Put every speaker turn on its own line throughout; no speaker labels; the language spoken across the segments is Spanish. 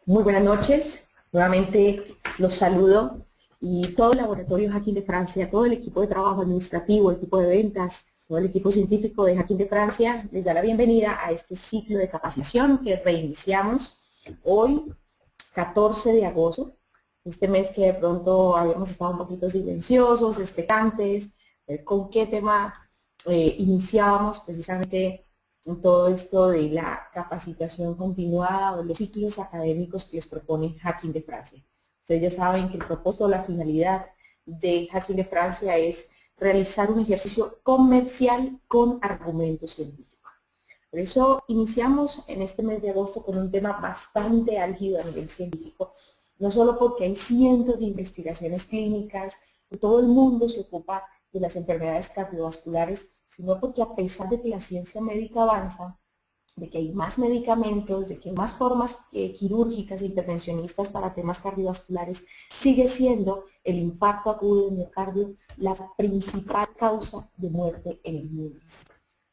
Muy buenas noches, nuevamente los saludo y todo el laboratorio Hacking de Francia, todo el equipo de trabajo administrativo, el equipo de ventas, todo el equipo científico de Hacking de Francia les da la bienvenida a este ciclo de capacitación que reiniciamos hoy, 14 de agosto, este mes que de pronto habíamos estado un poquito silenciosos, expectantes, ver con qué tema iniciábamos precisamente todo esto de la capacitación continuada o de los ciclos académicos que les propone Hacking de Francia. Ustedes ya saben que el propósito o la finalidad de Hacking de Francia es realizar un ejercicio comercial con argumentos científicos. Por eso iniciamos en este mes de agosto con un tema bastante álgido a nivel científico, no solo porque hay cientos de investigaciones clínicas, y todo el mundo se ocupa de las enfermedades cardiovasculares, sino porque a pesar de que la ciencia médica avanza, de que hay más medicamentos, de que hay más formas quirúrgicas e intervencionistas para temas cardiovasculares, sigue siendo el infarto agudo de miocardio la principal causa de muerte en el mundo.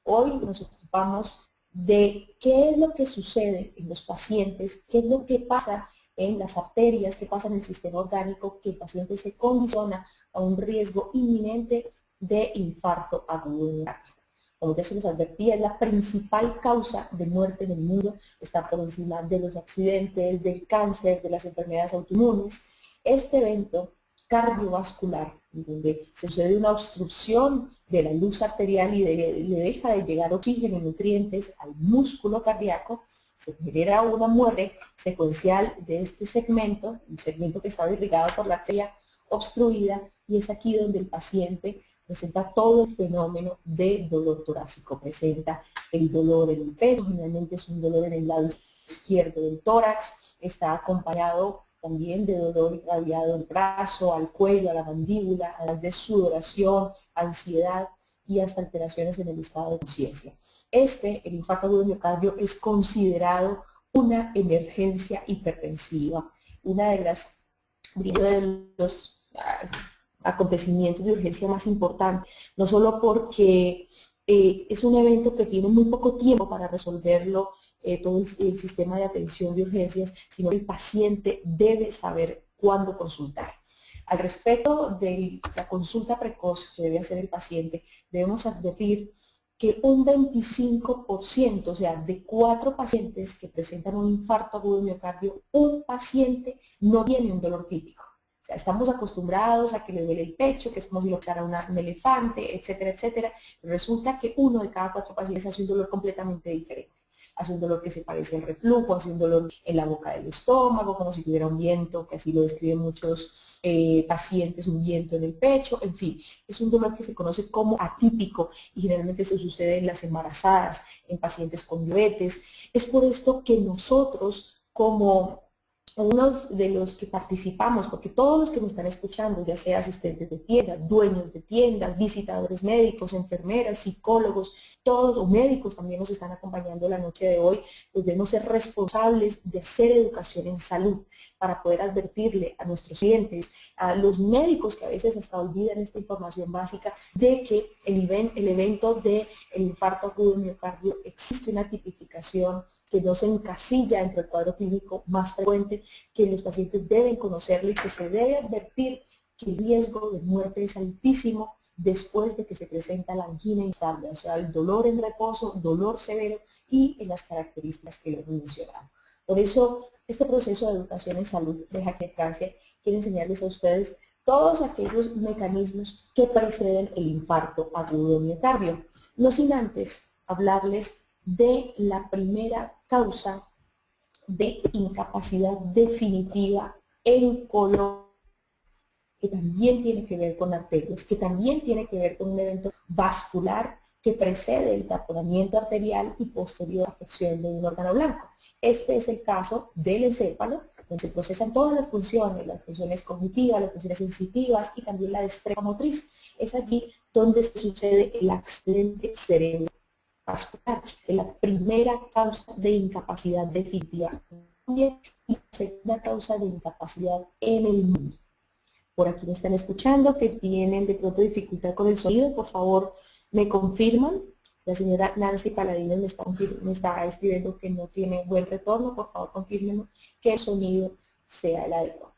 Hoy nos ocupamos de qué es lo que sucede en los pacientes, qué es lo que pasa en las arterias, qué pasa en el sistema orgánico, que el paciente se condiciona a un riesgo inminente de infarto agudo de miocardio. Como ya se nos advertía, es la principal causa de muerte en el mundo, está por encima de los accidentes, del cáncer, de las enfermedades autoinmunes. Este evento cardiovascular, en donde se sucede una obstrucción de la luz arterial y le deja de llegar oxígeno y nutrientes al músculo cardíaco, se genera una muerte secuencial de este segmento, un segmento que está irrigado por la arteria obstruida, y es aquí donde el paciente presenta todo el fenómeno de dolor torácico, presenta el dolor en el pecho, generalmente es un dolor en el lado izquierdo del tórax, está acompañado también de dolor irradiado al brazo, al cuello, a la mandíbula, además de sudoración, ansiedad y hasta alteraciones en el estado de conciencia. El infarto agudo de miocardio, es considerado una emergencia hipertensiva, una de los acontecimientos de urgencia más importantes, no solo porque es un evento que tiene muy poco tiempo para resolverlo, todo el sistema de atención de urgencias, sino que el paciente debe saber cuándo consultar. Al respecto de la consulta precoz que debe hacer el paciente, debemos advertir que un 25%, o sea, de 4 pacientes que presentan un infarto agudo de miocardio, un paciente no tiene un dolor típico. O sea, estamos acostumbrados a que le duele el pecho, que es como si lo pisara un elefante, etcétera, etcétera. Pero resulta que uno de cada 4 pacientes hace un dolor completamente diferente. Hace un dolor que se parece al reflujo, hace un dolor en la boca del estómago, como si tuviera un viento, que así lo describen muchos pacientes, un viento en el pecho, en fin. Es un dolor que se conoce como atípico y generalmente se sucede en las embarazadas, en pacientes con diabetes. Es por esto que nosotros, como unos de los que participamos, porque todos los que me están escuchando, ya sea asistentes de tiendas, dueños de tiendas, visitadores médicos, enfermeras, psicólogos, todos, o médicos también nos están acompañando la noche de hoy, pues debemos ser responsables de hacer educación en salud para poder advertirle a nuestros clientes, a los médicos que a veces hasta olvidan esta información básica, de que el evento del infarto agudo de miocardio existe una tipificación que no se encasilla entre el cuadro clínico más frecuente, que los pacientes deben conocerlo y que se debe advertir que el riesgo de muerte es altísimo después de que se presenta la angina instable, o sea, el dolor en reposo, dolor severo y en las características que les he mencionado. Por eso, este proceso de educación en salud de Hacking de Francia quiere enseñarles a ustedes todos aquellos mecanismos que preceden el infarto agudo de miocardio, no sin antes hablarles de la primera causa de incapacidad definitiva en Colombia, que también tiene que ver con arterias, que también tiene que ver con un evento vascular que precede el taponamiento arterial y posterior afección de un órgano blanco. Este es el caso del encéfalo, donde se procesan todas las funciones cognitivas, las funciones sensitivas y también la destreza motriz. Es allí donde se sucede el accidente cerebrovascular, que es la primera causa de incapacidad definitiva y la segunda causa de incapacidad en el mundo. Por aquí me están escuchando que tienen de pronto dificultad con el sonido, por favor me confirman La señora Nancy Paladino me está escribiendo que no tiene buen retorno. Por favor, confírmenme que el sonido sea el adecuado.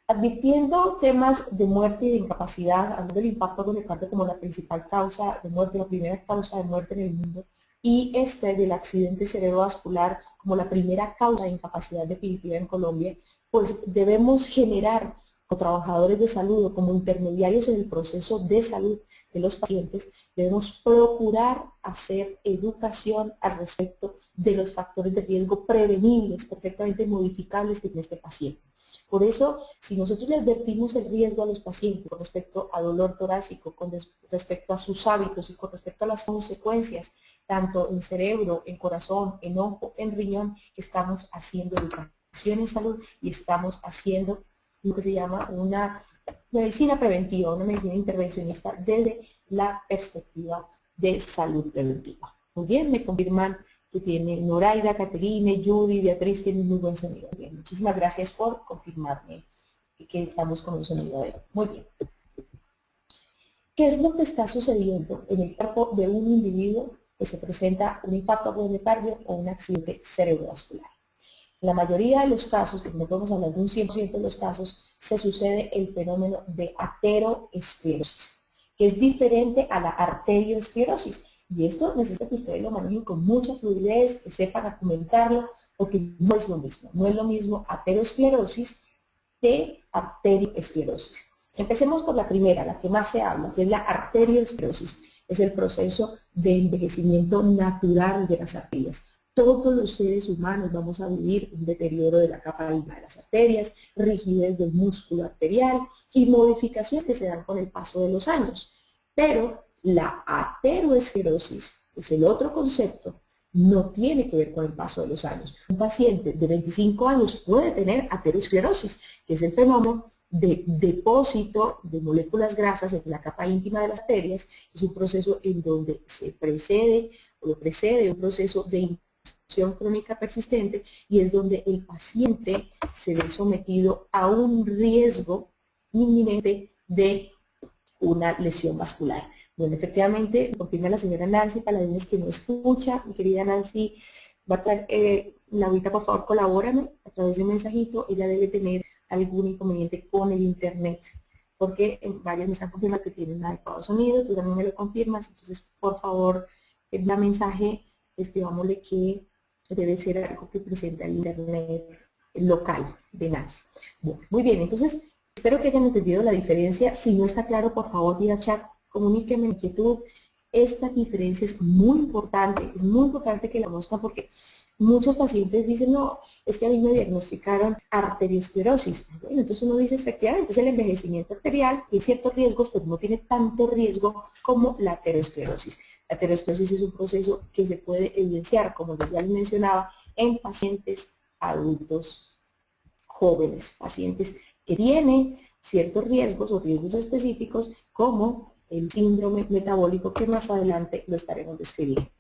Advirtiendo temas de muerte y de incapacidad, hablando del impacto agroinfarto como la principal causa de muerte, la primera causa de muerte en el mundo, y del accidente cerebrovascular como la primera causa de incapacidad definitiva en Colombia, pues debemos generar como trabajadores de salud o como intermediarios en el proceso de salud de los pacientes, debemos procurar hacer educación al respecto de los factores de riesgo prevenibles, perfectamente modificables que tiene este paciente. Por eso, si nosotros le advertimos el riesgo a los pacientes con respecto a dolor torácico, con respecto a sus hábitos y con respecto a las consecuencias, tanto en cerebro, en corazón, en ojo, en riñón, estamos haciendo educación en salud y estamos haciendo lo que se llama una medicina preventiva, una medicina intervencionista desde la perspectiva de salud preventiva. Muy bien, me confirman que tiene Noraida, Caterine, Judy, Beatriz, tienen muy buen sonido. Bien, muchísimas gracias por confirmarme que estamos con un sonido de él. Muy bien. ¿Qué es lo que está sucediendo en el cuerpo de un individuo que se presenta un infarto por miocardio o un accidente cerebrovascular? En la mayoría de los casos, porque no podemos hablar de un 100% de los casos, se sucede el fenómeno de ateroesclerosis, que es diferente a la arterioesclerosis. Y esto necesita que ustedes lo manejen con mucha fluidez, que sepan argumentarlo, porque no es lo mismo. No es lo mismo ateroesclerosis de arterioesclerosis. Empecemos por la primera, la que más se habla, que es la arterioesclerosis. Es el proceso de envejecimiento natural de las arterias. Todos los seres humanos vamos a vivir un deterioro de la capa íntima de las arterias, rigidez del músculo arterial y modificaciones que se dan con el paso de los años. Pero la ateroesclerosis, que es el otro concepto, no tiene que ver con el paso de los años. Un paciente de 25 años puede tener ateroesclerosis, que es el fenómeno de depósito de moléculas grasas en la capa íntima de las arterias. Es un proceso en donde se precede o lo precede un proceso de infección crónica persistente y es donde el paciente se ve sometido a un riesgo inminente de una lesión vascular. Bueno, efectivamente, confirma la señora Nancy Paladines que no escucha. Mi querida Nancy, va a traer, Laurita, por favor, colabórame a través de un mensajito. Ella debe tener algún inconveniente con el internet, porque varias me están confirmando que tienen un adecuado sonido, tú también me lo confirmas, entonces, por favor, la mensaje, escribámosle que debe ser algo que presenta el internet local de Nancy. Bueno, muy bien, entonces, espero que hayan entendido la diferencia. Si no está claro, por favor, vía chat, comuníquenme inquietud. Esta diferencia es muy importante que la conozcan porque muchos pacientes dicen, no, es que a mí me diagnosticaron arteriosclerosis. Bueno, entonces uno dice, efectivamente, es el envejecimiento arterial, tiene ciertos riesgos, pero no tiene tanto riesgo como la aterosclerosis. La aterosclerosis es un proceso que se puede evidenciar, como ya les mencionaba, en pacientes adultos jóvenes, pacientes que tienen ciertos riesgos o riesgos específicos como el síndrome metabólico que más adelante lo estaremos describiendo.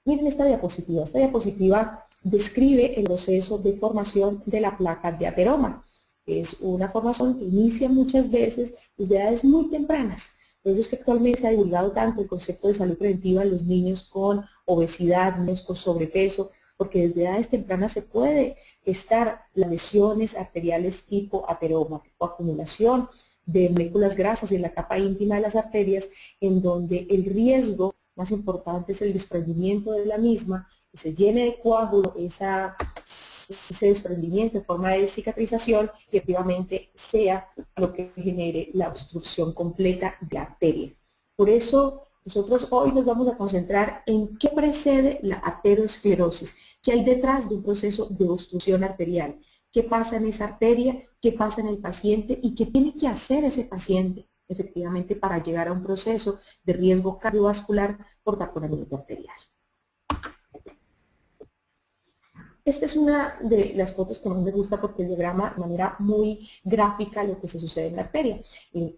Miren esta diapositiva. Esta diapositiva describe el proceso de formación de la placa de ateroma. Es una formación que inicia muchas veces desde edades muy tempranas. Por eso es que actualmente se ha divulgado tanto el concepto de salud preventiva en los niños con obesidad, niños con sobrepeso, porque desde edades tempranas se puede estar las lesiones arteriales tipo ateroma, tipo acumulación de moléculas grasas en la capa íntima de las arterias, en donde el riesgo más importante es el desprendimiento de la misma, que se llene de coágulo ese desprendimiento en forma de cicatrización y efectivamente sea lo que genere la obstrucción completa de la arteria. Por eso nosotros hoy nos vamos a concentrar en qué precede la aterosclerosis, qué hay detrás de un proceso de obstrucción arterial, qué pasa en esa arteria, qué pasa en el paciente y qué tiene que hacer ese paciente efectivamente para llegar a un proceso de riesgo cardiovascular por taponamiento arterial. Esta es una de las fotos que más me gusta porque diagrama de manera muy gráfica lo que se sucede en la arteria.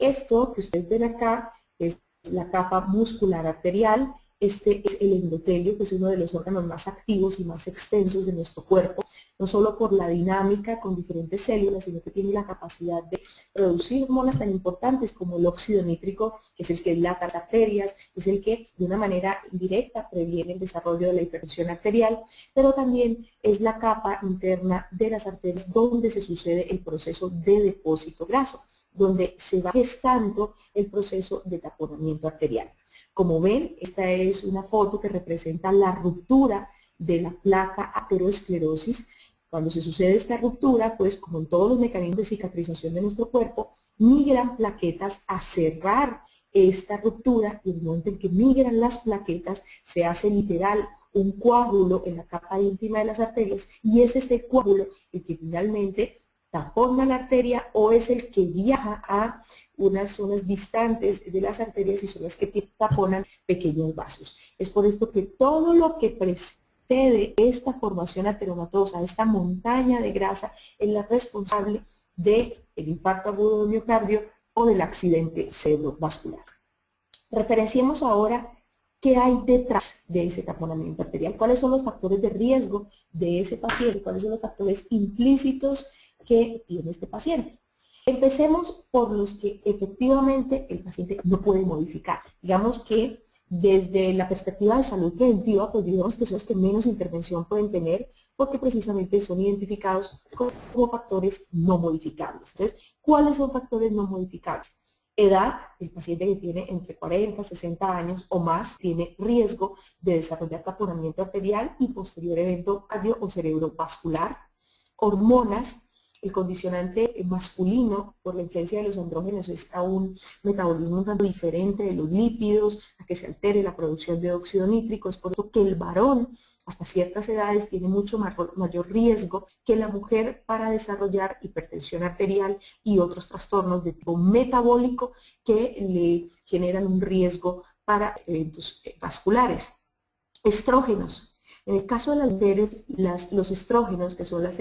Esto que ustedes ven acá es la capa muscular arterial, este es el endotelio, que es uno de los órganos más activos y más extensos de nuestro cuerpo, no solo por la dinámica con diferentes células, sino que tiene la capacidad de producir hormonas tan importantes como el óxido nítrico, que es el que dilata las arterias, es el que de una manera indirecta previene el desarrollo de la hipertensión arterial, pero también es la capa interna de las arterias donde se sucede el proceso de depósito graso, donde se va gestando el proceso de taponamiento arterial. Como ven, esta es una foto que representa la ruptura de la placa aterosclerosis. Cuando se sucede esta ruptura, pues como en todos los mecanismos de cicatrización de nuestro cuerpo, migran plaquetas a cerrar esta ruptura, y en el momento en que migran las plaquetas se hace literal un coágulo en la capa íntima de las arterias, y es este coágulo el que finalmente tapona la arteria o es el que viaja a unas zonas distantes de las arterias y son las que taponan pequeños vasos. Es por esto que todo lo que precede esta formación ateromatosa, esta montaña de grasa, es la responsable del infarto agudo de miocardio o del accidente cerebrovascular. Referenciemos ahora qué hay detrás de ese taponamiento arterial, cuáles son los factores de riesgo de ese paciente, cuáles son los factores implícitos que tiene este paciente. Empecemos por los que efectivamente el paciente no puede modificar. Digamos que desde la perspectiva de salud preventiva, pues digamos que son los que menos intervención pueden tener porque precisamente son identificados como factores no modificables. Entonces, ¿cuáles son factores no modificables? Edad, el paciente que tiene entre 40 y 60 años o más tiene riesgo de desarrollar taponamiento arterial y posterior evento cardio o cerebrovascular. Hormonas, el condicionante masculino por la influencia de los andrógenos es a un metabolismo un tanto diferente de los lípidos, a que se altere la producción de óxido nítrico. Es por eso que el varón hasta ciertas edades tiene mucho mayor riesgo que la mujer para desarrollar hipertensión arterial y otros trastornos de tipo metabólico que le generan un riesgo para eventos vasculares. Estrógenos. En el caso de las mujeres, los estrógenos, que son las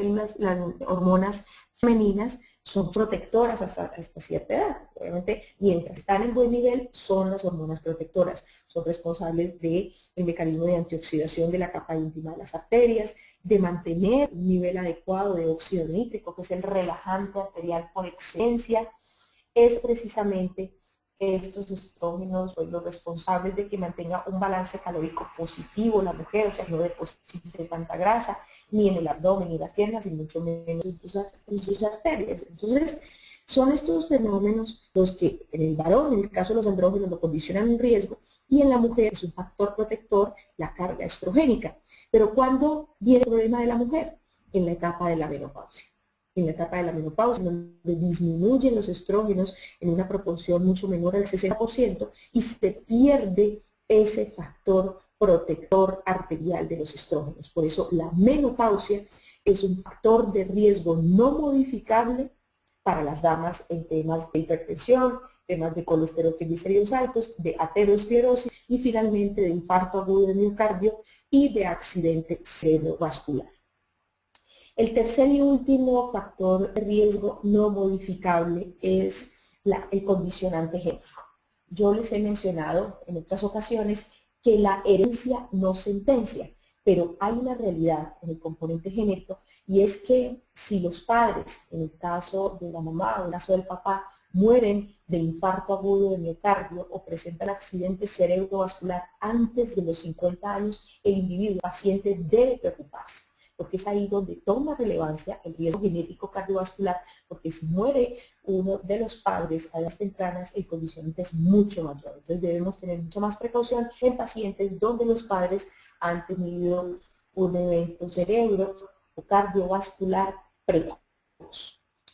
hormonas femeninas, son protectoras hasta cierta edad. Obviamente, mientras están en buen nivel, son las hormonas protectoras. Son responsables del mecanismo de antioxidación de la capa íntima de las arterias, de mantener un nivel adecuado de óxido nítrico, que es el relajante arterial por excelencia. Es precisamente estos estrógenos pues, los responsables de que mantenga un balance calórico positivo la mujer, o sea, no deposite tanta grasa, ni en el abdomen ni las piernas, y mucho menos en sus arterias. Entonces, son estos fenómenos los que en el varón, en el caso de los andrógenos, lo condicionan un riesgo, y en la mujer es un factor protector la carga estrogénica. Pero ¿cuándo viene el problema de la mujer? En la etapa de la menopausia. En la etapa de la menopausia, donde disminuyen los estrógenos en una proporción mucho menor al 60% y se pierde ese factor protector arterial de los estrógenos. Por eso la menopausia es un factor de riesgo no modificable para las damas en temas de hipertensión, temas de colesterol triglicéridos altos, de aterosclerosis y finalmente de infarto agudo de miocardio y de accidente cerebrovascular. El tercer y último factor de riesgo no modificable es el condicionante genético. Yo les he mencionado en otras ocasiones que la herencia no sentencia, pero hay una realidad en el componente genético y es que si los padres, en el caso de la mamá o en el caso del papá, mueren de infarto agudo de miocardio o presentan accidente cerebrovascular antes de los 50 años, el individuo, el paciente debe preocuparse, porque es ahí donde toma relevancia el riesgo genético cardiovascular, porque si muere uno de los padres a edades tempranas, el condicionante es mucho mayor. Entonces debemos tener mucha más precaución en pacientes donde los padres han tenido un evento cerebro o cardiovascular precoz.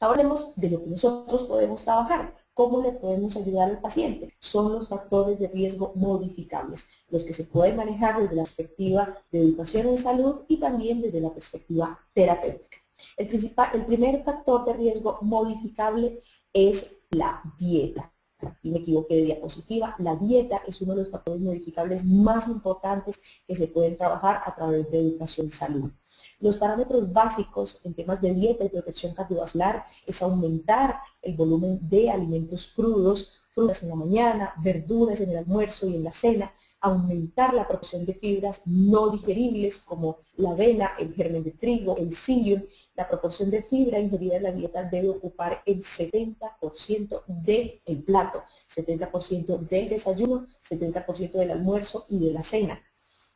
Ahora hablemos de lo que nosotros podemos trabajar. ¿Cómo le podemos ayudar al paciente? Son los factores de riesgo modificables, los que se pueden manejar desde la perspectiva de educación en salud y también desde la perspectiva terapéutica. El primer factor de riesgo modificable es la dieta. Y me equivoqué de diapositiva. La dieta es uno de los factores modificables más importantes que se pueden trabajar a través de educación en salud. Los parámetros básicos en temas de dieta y protección cardiovascular es aumentar el volumen de alimentos crudos, frutas en la mañana, verduras en el almuerzo y en la cena, aumentar la proporción de fibras no digeribles como la avena, el germen de trigo, el psyllium. La proporción de fibra ingerida en la dieta debe ocupar el 70% del plato, 70% del desayuno, 70% del almuerzo y de la cena.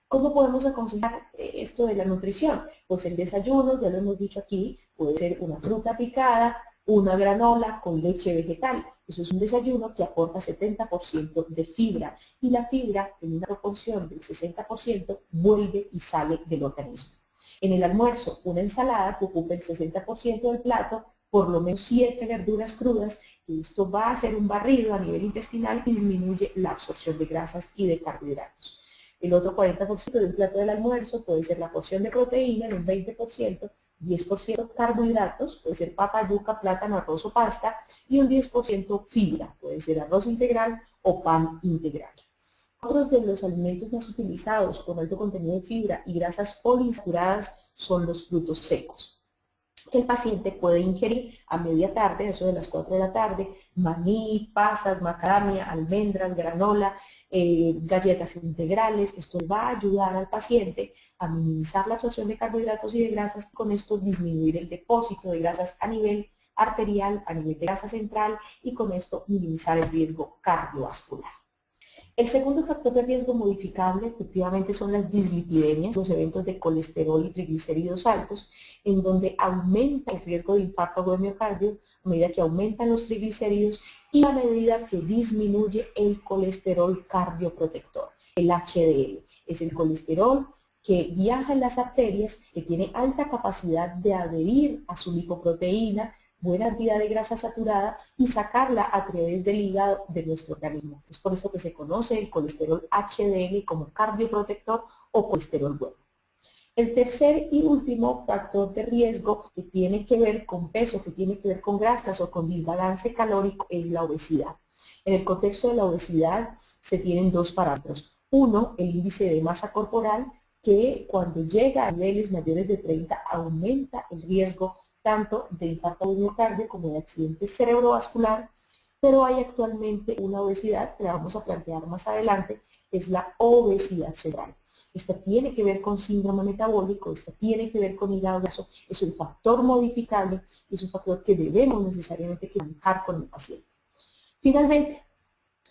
¿Cómo podemos aconsejar esto de la nutrición? Pues el desayuno, ya lo hemos dicho aquí, puede ser una fruta picada, una granola con leche vegetal. Eso es un desayuno que aporta 70% de fibra y la fibra en una proporción del 60% vuelve y sale del organismo. En el almuerzo, una ensalada que ocupa el 60% del plato, por lo menos 7 verduras crudas, y esto va a hacer un barrido a nivel intestinal y disminuye la absorción de grasas y de carbohidratos. El otro 40% de un plato del almuerzo puede ser la porción de proteína en un 20%, 10% carbohidratos, puede ser papa, yuca, plátano, arroz o pasta, y un 10% fibra, puede ser arroz integral o pan integral. Otros de los alimentos más utilizados con alto contenido de fibra y grasas poliinsaturadas son los frutos secos, que el paciente puede ingerir a media tarde, eso de las 4 de la tarde, maní, pasas, macadamia, almendras, granola, galletas integrales. Esto va a ayudar al paciente a minimizar la absorción de carbohidratos y de grasas, con esto disminuir el depósito de grasas a nivel arterial, a nivel de grasa central, y con esto minimizar el riesgo cardiovascular. El segundo factor de riesgo modificable efectivamente son las dislipidemias, los eventos de colesterol y triglicéridos altos, en donde aumenta el riesgo de infarto agudo de miocardio a medida que aumentan los triglicéridos y a medida que disminuye el colesterol cardioprotector, el HDL. Es el colesterol que viaja en las arterias, que tiene alta capacidad de adherir a su lipoproteína, buena cantidad de grasa saturada y sacarla a través del hígado de nuestro organismo. Es por eso que se conoce el colesterol HDL como cardioprotector o colesterol bueno. El tercer y último factor de riesgo que tiene que ver con peso, que tiene que ver con grasas o con desbalance calórico es la obesidad. En el contexto de la obesidad se tienen dos parámetros. Uno, el índice de masa corporal, que cuando llega a niveles mayores de 30 aumenta el riesgo tanto de infarto de miocardio como de accidente cerebrovascular, pero hay actualmente una obesidad que la vamos a plantear más adelante, es la obesidad cerebral. Esta tiene que ver con síndrome metabólico, esta tiene que ver con hígado graso, es un factor modificable y es un factor que debemos necesariamente manejar con el paciente. Finalmente,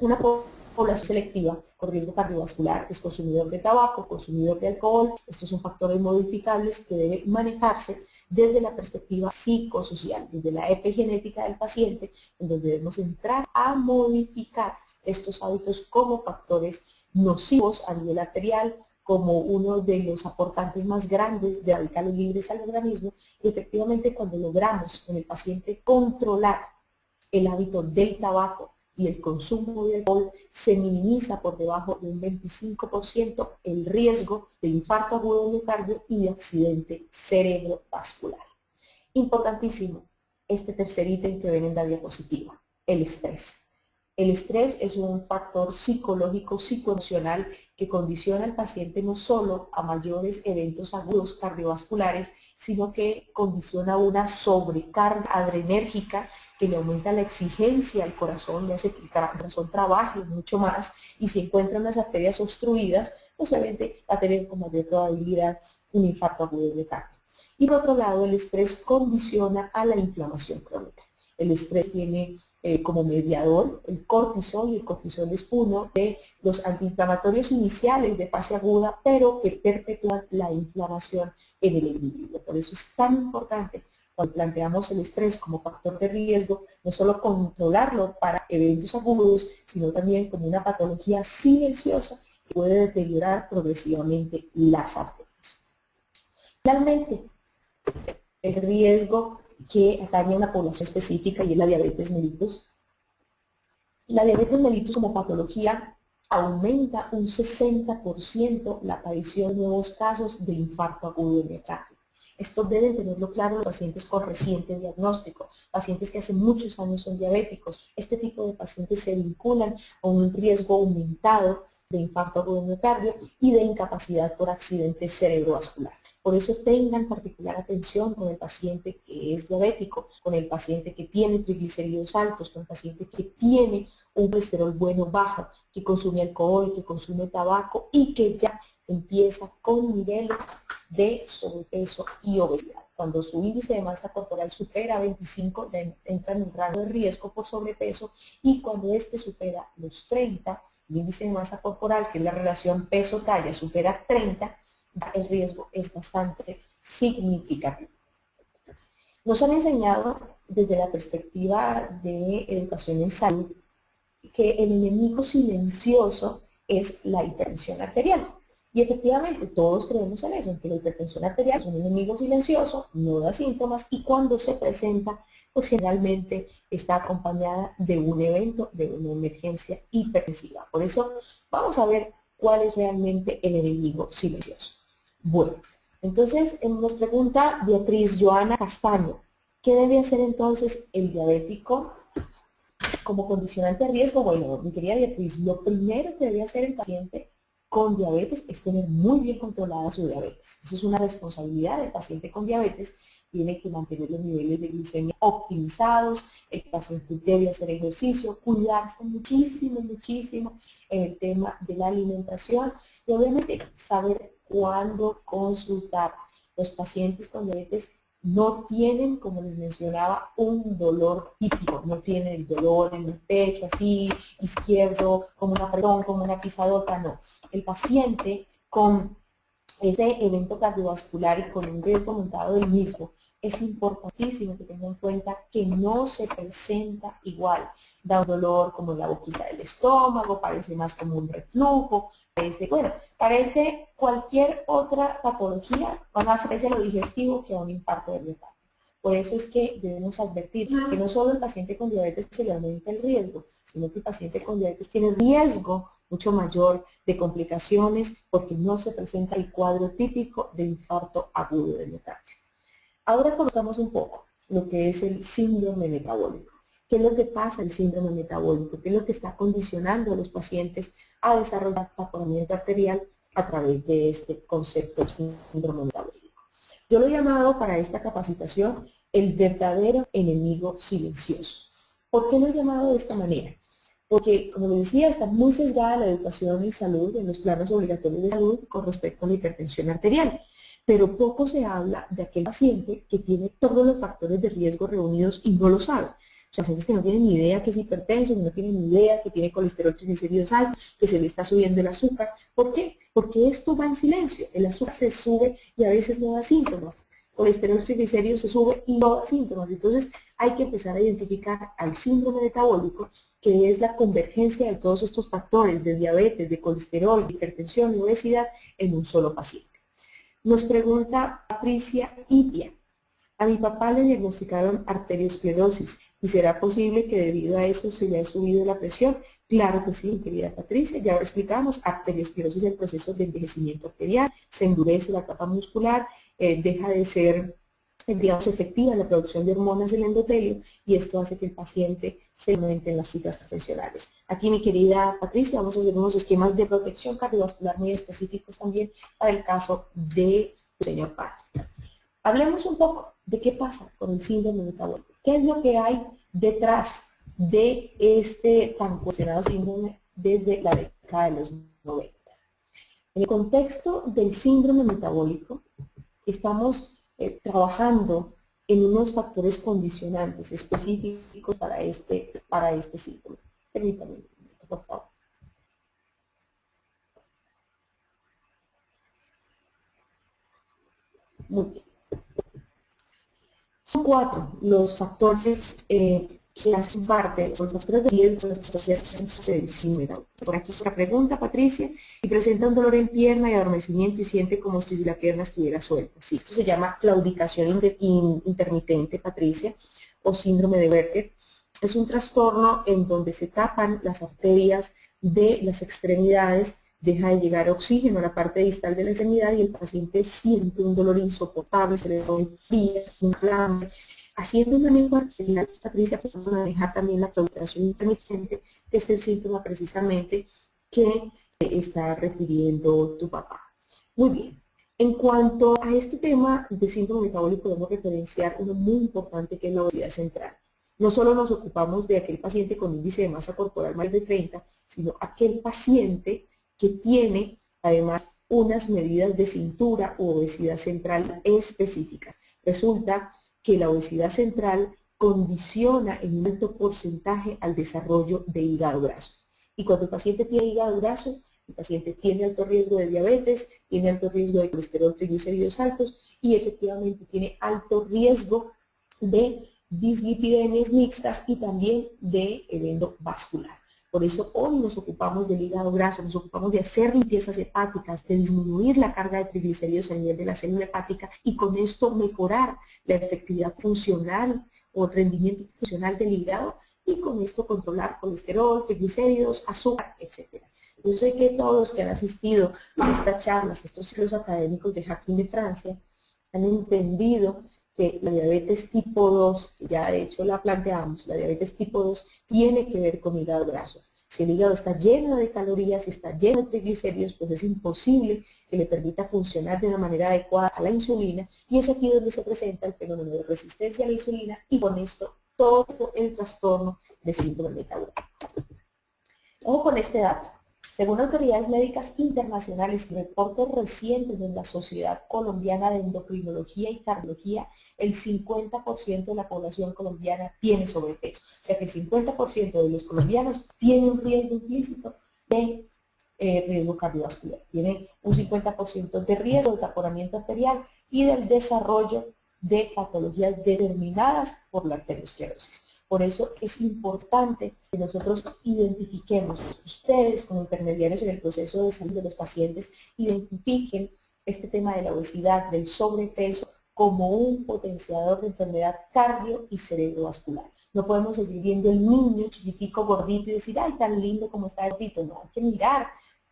una población selectiva con riesgo cardiovascular es consumidor de tabaco, consumidor de alcohol. Estos son factores modificables que deben manejarse desde la perspectiva psicosocial, desde la epigenética del paciente, en donde debemos entrar a modificar estos hábitos como factores nocivos a nivel arterial, como uno de los aportantes más grandes de radicales libres al organismo. Y efectivamente, cuando logramos en el paciente controlar el hábito del tabaco y el consumo de alcohol, se minimiza por debajo de un 25% el riesgo de infarto agudo de miocardio y de accidente cerebrovascular. Importantísimo, este tercer ítem que ven en la diapositiva, el estrés. El estrés es un factor psicológico, psicoemocional que condiciona al paciente no solo a mayores eventos agudos cardiovasculares, sino que condiciona una sobrecarga adrenérgica que le aumenta la exigencia al corazón, le hace que el corazón trabaje mucho más, y si encuentran las arterias obstruidas, pues obviamente va a tener con mayor probabilidad un infarto agudo de miocardio. Y por otro lado, el estrés condiciona a la inflamación crónica. El estrés tiene como mediador el cortisol, y el cortisol es uno de los antiinflamatorios iniciales de fase aguda, pero que perpetúan la inflamación en el individuo. Por eso es tan importante, cuando planteamos el estrés como factor de riesgo, no solo controlarlo para eventos agudos, sino también como una patología silenciosa que puede deteriorar progresivamente las arterias. Finalmente, el riesgo que atañe a una población específica y es la diabetes mellitus. La diabetes mellitus como patología aumenta un 60% la aparición de nuevos casos de infarto agudo de miocardio. Esto deben tenerlo claro los pacientes con reciente diagnóstico, pacientes que hace muchos años son diabéticos. Este tipo de pacientes se vinculan a un riesgo aumentado de infarto agudo de miocardio y de incapacidad por accidente cerebrovascular. Por eso tengan particular atención con el paciente que es diabético, con el paciente que tiene triglicéridos altos, con el paciente que tiene un colesterol bueno bajo, que consume alcohol, que consume tabaco y que ya empieza con niveles de sobrepeso y obesidad. Cuando su índice de masa corporal supera 25, ya entra en un rango de riesgo por sobrepeso, y cuando este supera los 30, el índice de masa corporal, que es la relación peso-talla, supera 30, ya el riesgo es bastante significativo. Nos han enseñado desde la perspectiva de educación en salud que el enemigo silencioso es la hipertensión arterial. Y efectivamente todos creemos en eso, en que la hipertensión arterial es un enemigo silencioso, no da síntomas, y cuando se presenta, pues generalmente está acompañada de un evento, de una emergencia hipertensiva. Por eso vamos a ver cuál es realmente el enemigo silencioso. Bueno, entonces nos pregunta Beatriz Joana Castaño, ¿qué debe hacer entonces el diabético como condicionante de riesgo? Bueno, mi querida Beatriz, lo primero que debe hacer el paciente con diabetes es tener muy bien controlada su diabetes. Eso es una responsabilidad del paciente con diabetes. Tiene que mantener los niveles de glicemia optimizados, el paciente debe hacer ejercicio, cuidarse muchísimo, muchísimo en el tema de la alimentación y obviamente saber cuándo consultar. Los pacientes con diabetes no tienen, como les mencionaba, un dolor típico, no tienen el dolor en el pecho así, izquierdo, como un apretón, como una pisadota, no. El paciente con ese evento cardiovascular y con un riesgo aumentado del mismo, es importantísimo que tengan en cuenta que no se presenta igual. Da un dolor como en la boquita del estómago, parece más como un reflujo, parece cualquier otra patología, más parece lo digestivo que a un infarto de miocardio. Por eso es que debemos advertir que no solo el paciente con diabetes se le aumenta el riesgo, sino que el paciente con diabetes tiene riesgo mucho mayor de complicaciones porque no se presenta el cuadro típico de infarto agudo de miocardio. Ahora conozcamos un poco lo que es el síndrome metabólico. ¿Qué es lo que pasa en el síndrome metabólico? ¿Qué es lo que está condicionando a los pacientes a desarrollar taponamiento arterial a través de este concepto de síndrome metabólico? Yo lo he llamado para esta capacitación el verdadero enemigo silencioso. ¿Por qué lo he llamado de esta manera? Porque, como les decía, está muy sesgada la educación en salud, en los planos obligatorios de salud con respecto a la hipertensión arterial. Pero poco se habla de aquel paciente que tiene todos los factores de riesgo reunidos y no lo sabe. O sea, pacientes que no tienen ni idea que es hipertenso, que no tienen ni idea que tiene colesterol, triglicéridos altos, que se le está subiendo el azúcar. ¿Por qué? Porque esto va en silencio. El azúcar se sube y a veces no da síntomas. Colesterol, triglicéridos se sube y no da síntomas. Entonces hay que empezar a identificar al síndrome metabólico, que es la convergencia de todos estos factores de diabetes, de colesterol, de hipertensión y obesidad en un solo paciente. Nos pregunta Patricia Ipia. A mi papá le diagnosticaron arteriosclerosis y ¿será posible que debido a eso se le haya subido la presión? Claro que sí, querida Patricia, ya lo explicamos, arteriosclerosis es el proceso de envejecimiento arterial, se endurece la capa muscular, deja de ser, digamos, efectiva en la producción de hormonas del endotelio y esto hace que el paciente se aumente en las cifras tensionales. Aquí, mi querida Patricia, vamos a hacer unos esquemas de protección cardiovascular muy específicos también para el caso de tu señor padre. Hablemos un poco de qué pasa con el síndrome metabólico. ¿Qué es lo que hay detrás de este tan cuestionado síndrome desde la década de los 90? En el contexto del síndrome metabólico, estamos trabajando en unos factores condicionantes específicos para este síndrome. Permítame un momento, por favor. Muy bien. Son 4 los factores que hacen parte, los factores de riesgo, las patologías que hacen parte del síndrome metabólico. Por aquí otra pregunta, Patricia, y presenta un dolor en pierna y adormecimiento y siente como si la pierna estuviera suelta. Sí, esto se llama claudicación intermitente, Patricia, o síndrome de Berger. Es un trastorno en donde se tapan las arterias de las extremidades, deja de llegar oxígeno a la parte distal de la extremidad y el paciente siente un dolor insoportable, se le pone fría, un flambre. Haciendo un manejo arterial, Patricia, podemos manejar también la claudicación intermitente, que es el síntoma precisamente que está refiriendo tu papá. Muy bien. En cuanto a este tema de síndrome metabólico, podemos referenciar uno muy importante que es la obesidad central. no solo nos ocupamos de aquel paciente con índice de masa corporal mayor de 30, sino aquel paciente que tiene además unas medidas de cintura u obesidad central específicas. Resulta que la obesidad central condiciona en un alto porcentaje al desarrollo de hígado graso. Y cuando el paciente tiene hígado graso, el paciente tiene alto riesgo de diabetes, tiene alto riesgo de colesterol, triglicéridos altos y efectivamente tiene alto riesgo de dislipidemias mixtas y también de evento vascular. Por eso hoy nos ocupamos del hígado graso, nos ocupamos de hacer limpiezas hepáticas, de disminuir la carga de triglicéridos a nivel de la célula hepática y con esto mejorar la efectividad funcional o el rendimiento funcional del hígado y con esto controlar colesterol, triglicéridos, azúcar, etc. Yo sé que todos los que han asistido a estas charlas, a estos ciclos académicos de Hakim de Francia, han entendido que la diabetes tipo 2, que ya de hecho la planteamos, la diabetes tipo 2 tiene que ver con hígado graso. Si el hígado está lleno de calorías, si está lleno de triglicéridos, pues es imposible que le permita funcionar de una manera adecuada a la insulina y es aquí donde se presenta el fenómeno de resistencia a la insulina y con esto todo el trastorno de síndrome metabólico. Ojo con este dato. Según autoridades médicas internacionales y reportes recientes de la Sociedad Colombiana de Endocrinología y Cardiología, el 50% de la población colombiana tiene sobrepeso. O sea que el 50% de los colombianos tiene un riesgo implícito de riesgo cardiovascular. Tienen un 50% de riesgo de taponamiento arterial y del desarrollo de patologías determinadas por la arteriosclerosis. Por eso es importante que nosotros identifiquemos, ustedes como intermediarios en el proceso de salud de los pacientes, identifiquen este tema de la obesidad, del sobrepeso, como un potenciador de enfermedad cardio y cerebrovascular. No podemos seguir viendo el niño chiquitico, gordito y decir, ay, tan lindo como está gordito. No, hay que mirar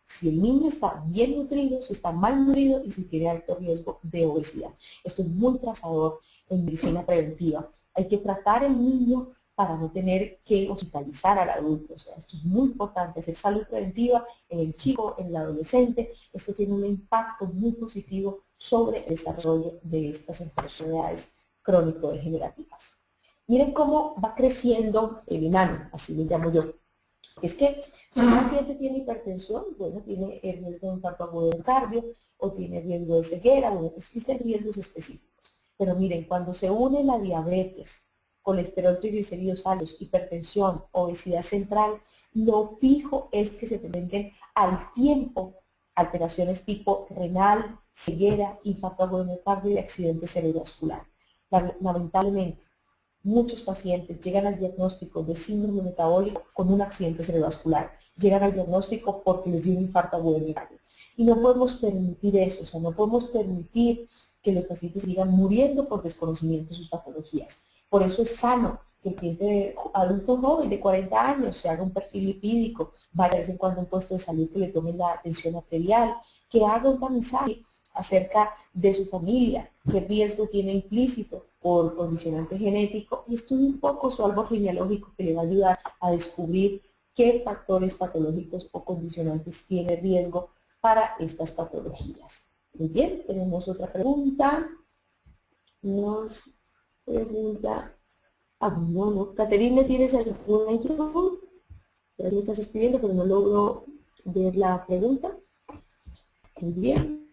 si el niño está bien nutrido, si está mal nutrido y si tiene alto riesgo de obesidad. Esto es muy trazador en medicina preventiva. Hay que tratar al niño para no tener que hospitalizar al adulto. O sea, esto es muy importante, hacer salud preventiva en el chico, en el adolescente. Esto tiene un impacto muy positivo sobre el desarrollo de estas enfermedades crónico-degenerativas. Miren cómo va creciendo el enano, así le llamo yo. Es que si un paciente tiene hipertensión, bueno, tiene el riesgo de infarto agudo del cardio o tiene riesgo de ceguera, bueno, existen riesgos específicos. Pero miren, cuando se une la diabetes, colesterol, triglicéridos altos, hipertensión, obesidad central, lo fijo es que se presenten al tiempo alteraciones tipo renal, ceguera, infarto agudo del cardio y accidente cerebrovascular. Lamentablemente, muchos pacientes llegan al diagnóstico de síndrome metabólico con un accidente cerebrovascular. Llegan al diagnóstico porque les dio un infarto agudo del cardio. Y no podemos permitir eso, o sea, no podemos permitir que los pacientes sigan muriendo por desconocimiento de sus patologías. Por eso es sano que el paciente adulto joven de 40 años se haga un perfil lipídico, vaya de vez en cuando a un puesto de salud que le tomen la tensión arterial, que haga un tamizaje acerca de su familia, qué riesgo tiene implícito por condicionante genético y estudie un poco su árbol genealógico que le va a ayudar a descubrir qué factores patológicos o condicionantes tiene riesgo para estas patologías. Muy bien, tenemos otra pregunta. Nos pregunta, no, Caterine, ¿tienes alguna inquietud? Ya me estás escribiendo, pero no logro ver la pregunta. Muy bien.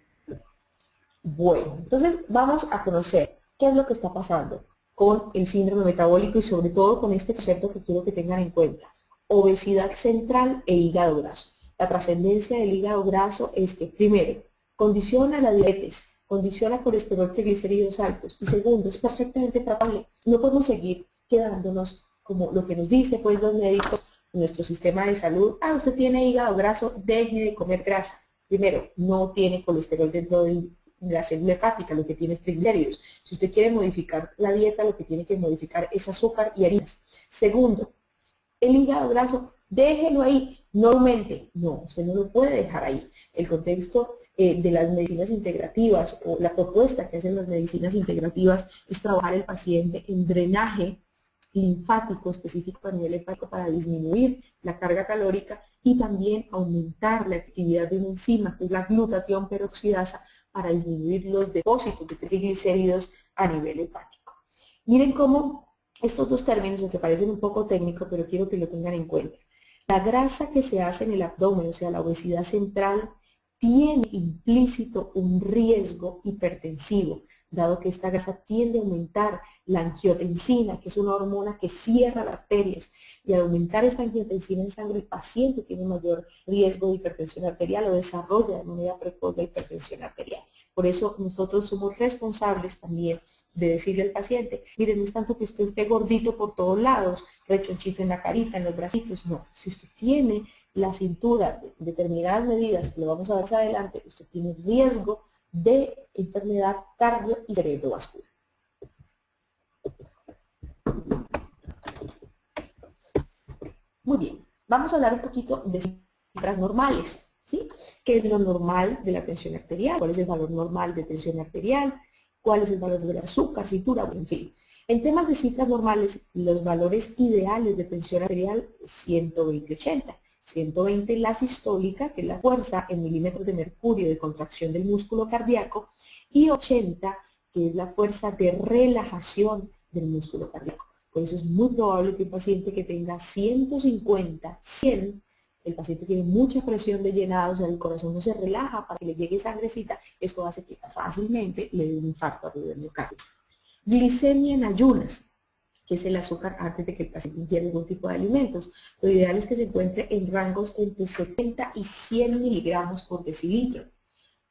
Bueno, entonces vamos a conocer qué es lo que está pasando con el síndrome metabólico y sobre todo con este concepto que quiero que tengan en cuenta. Obesidad central e hígado graso. La trascendencia del hígado graso es que, primero, condiciona la diabetes, condiciona colesterol, triglicéridos altos y segundo, es perfectamente tratable. No podemos seguir quedándonos como lo que nos dice pues los médicos en nuestro sistema de salud. Ah, usted tiene hígado graso, deje de comer grasa. Primero, no tiene colesterol dentro de la célula hepática, lo que tiene es triglicéridos. Si usted quiere modificar la dieta, lo que tiene que modificar es azúcar y harinas. Segundo, el hígado graso, déjelo ahí, no aumente. No, usted no lo puede dejar ahí. El contexto de las medicinas integrativas o la propuesta que hacen las medicinas integrativas es trabajar el paciente en drenaje linfático específico a nivel hepático para disminuir la carga calórica y también aumentar la actividad de una enzima, que es la glutatión peroxidasa, para disminuir los depósitos de triglicéridos a nivel hepático. Miren cómo Estos dos términos, aunque parecen un poco técnicos, pero quiero que lo tengan en cuenta. La grasa que se hace en el abdomen, o sea, la obesidad central, tiene implícito un riesgo hipertensivo, dado que esta grasa tiende a aumentar la angiotensina, que es una hormona que cierra las arterias, y al aumentar esta angiotensina en sangre, el paciente tiene mayor riesgo de hipertensión arterial o desarrolla de manera precoz la hipertensión arterial. Por eso nosotros somos responsables también de decirle al paciente, mire, no es tanto que usted esté gordito por todos lados, rechonchito en la carita, en los bracitos, no. Si usted tiene la cintura de determinadas medidas, que lo vamos a ver más adelante, usted tiene riesgo de enfermedad cardio y cerebrovascular. Muy bien, vamos a hablar un poquito de cifras normales, ¿sí? ¿Qué es lo normal de la tensión arterial? ¿Cuál es el valor normal de tensión arterial? ¿Cuál es el valor del azúcar, cintura? En fin. En temas de cifras normales, los valores ideales de tensión arterial 120-80. 120 la sistólica, que es la fuerza en milímetros de mercurio de contracción del músculo cardíaco, y 80, que es la fuerza de relajación del músculo cardíaco. Por eso es muy probable que un paciente que tenga 150, 100, el paciente tiene mucha presión de llenado, o sea, el corazón no se relaja para que le llegue sangrecita, esto hace que fácilmente le dé un infarto agudo del miocardio. Glicemia en ayunas, que es el azúcar antes de que el paciente ingiera algún tipo de alimentos. Lo ideal es que se encuentre en rangos entre 70 y 100 miligramos por decilitro.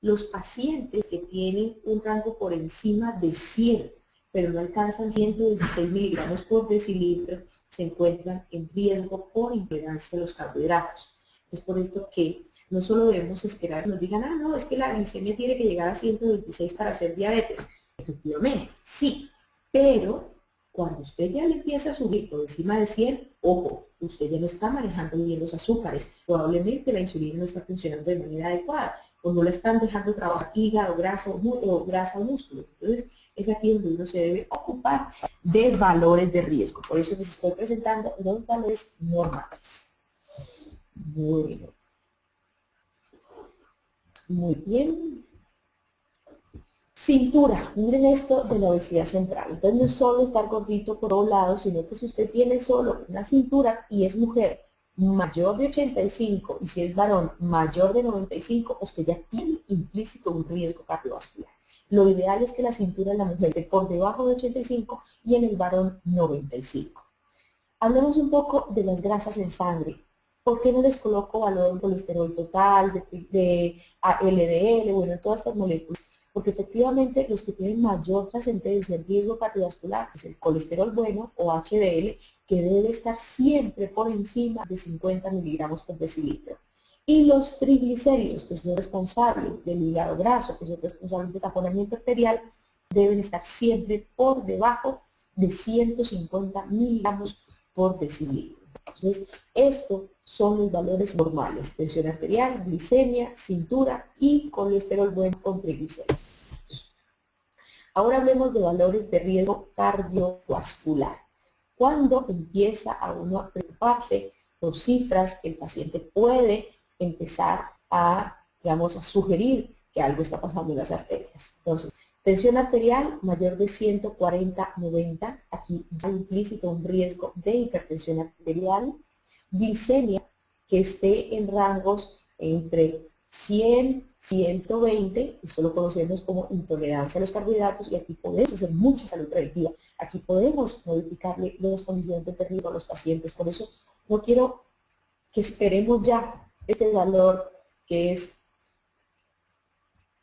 Los pacientes que tienen un rango por encima de 100, pero no alcanzan 126 miligramos por decilitro, se encuentran en riesgo por intolerancia a los carbohidratos. Es por esto que no solo debemos esperar que nos digan, ah, no, es que la glicemia tiene que llegar a 126 para hacer diabetes. Efectivamente, sí, pero cuando usted ya le empieza a subir por encima de 100, ojo, usted ya no está manejando bien los azúcares, probablemente la insulina no está funcionando de manera adecuada, o no la están dejando trabajar hígado, grasa o músculos. Entonces, es aquí donde uno se debe ocupar de valores de riesgo. Por eso les estoy presentando los valores normales. Bueno, muy bien. Cintura, miren esto de la obesidad central. Entonces no es solo estar gordito por todos lados, sino que si usted tiene solo una cintura y es mujer mayor de 85 y si es varón mayor de 95, usted ya tiene implícito un riesgo cardiovascular. Lo ideal es que la cintura de la mujer esté por debajo de 85 y en el varón 95. Hablemos un poco de las grasas en sangre. ¿Por qué no les coloco valor de colesterol total, de LDL, bueno, todas estas moléculas? Porque efectivamente los que tienen mayor trascendencia en riesgo cardiovascular es el colesterol bueno o HDL, que debe estar siempre por encima de 50 miligramos por decilitro. Y los triglicéridos, que son responsables del hígado graso, que son responsables del taponamiento arterial, deben estar siempre por debajo de 150 miligramos por decilitro. Entonces, estos son los valores normales: tensión arterial, glicemia, cintura y colesterol bueno con triglicéridos. Ahora hablemos de valores de riesgo cardiovascular. ¿Cuándo empieza a uno a preocuparse por cifras que el paciente puede empezar a, digamos, a sugerir que algo está pasando en las arterias? Entonces, tensión arterial mayor de 140/90, aquí ya implícito un riesgo de hipertensión arterial. Glicemia que esté en rangos entre 100, 120, esto lo conocemos como intolerancia a los carbohidratos, y aquí podemos hacer mucha salud preventiva. Aquí podemos modificarle las condiciones de riesgo a los pacientes. Por eso no quiero que esperemos ya este valor que es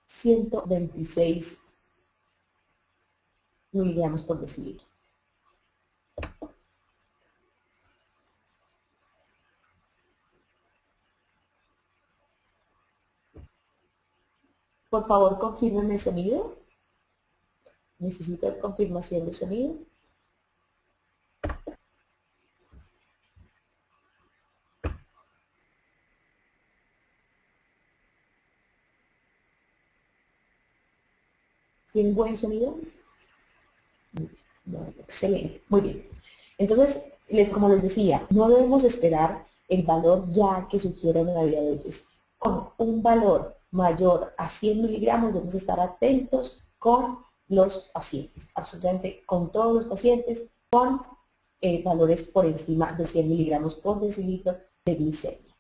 126 miligramos por decilitro. Por favor, confírmenme el sonido. Necesito confirmación de sonido. ¿Tienen buen sonido? Bueno, excelente, muy bien. Entonces, como les decía, no debemos esperar el valor ya que sufrieron una diabetes. Con un valor mayor a 100 miligramos debemos estar atentos con los pacientes, absolutamente con todos los pacientes, con valores por encima de 100 miligramos por decilitro de glicemia.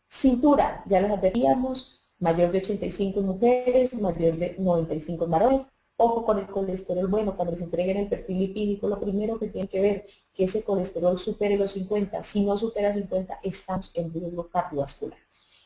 Cintura, ya los advertíamos, mayor de 85 en mujeres, mayor de 95 en varones. Ojo con el colesterol bueno, cuando les entreguen el perfil lipídico, lo primero que tienen que ver que ese colesterol supere los 50. Si no supera 50, estamos en riesgo cardiovascular.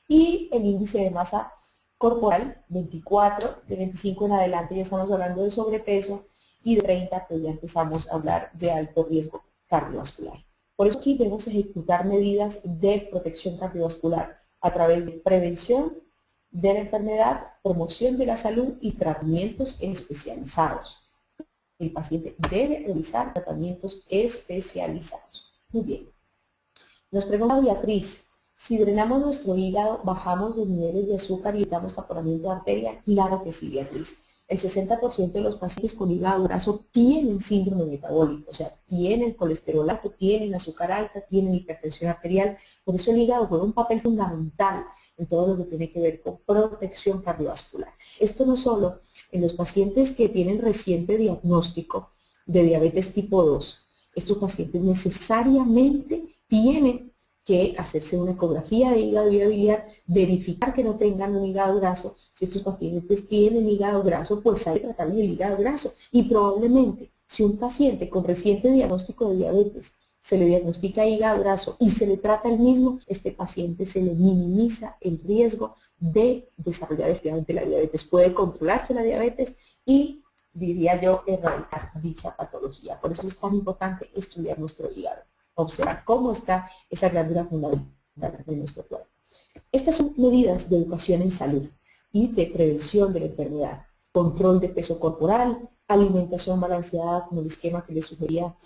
Y el índice de masa corporal, 24, de 25 en adelante ya estamos hablando de sobrepeso, y de 30 pues ya empezamos a hablar de alto riesgo cardiovascular. Por eso aquí debemos ejecutar medidas de protección cardiovascular a través de prevención de la enfermedad, promoción de la salud y tratamientos especializados. El paciente debe realizar tratamientos especializados. Muy bien. Nos pregunta Beatriz, si drenamos nuestro hígado, ¿bajamos los niveles de azúcar y evitamos taponamiento de arteria? Claro que sí, Beatriz. El 60% de los pacientes con hígado graso tienen síndrome metabólico, o sea, tienen colesterol alto, tienen azúcar alta, tienen hipertensión arterial. Por eso el hígado juega un papel fundamental en todo lo que tiene que ver con protección cardiovascular. Esto no solo en los pacientes que tienen reciente diagnóstico de diabetes tipo 2. Estos pacientes necesariamente tienen que hacerse una ecografía de hígado y biliar, verificar que no tengan un hígado graso. Si estos pacientes tienen hígado graso, pues hay que tratarles el hígado graso. Y probablemente, si un paciente con reciente diagnóstico de diabetes se le diagnostica hígado graso y se le trata el mismo, este paciente se le minimiza el riesgo de desarrollar efectivamente la diabetes. Puede controlarse la diabetes y, diría yo, erradicar dicha patología. Por eso es tan importante estudiar nuestro hígado. Observar cómo está esa glándula fundamental de nuestro cuerpo. Estas son medidas de educación en salud y de prevención de la enfermedad. Control de peso corporal, alimentación balanceada como el esquema que les sugería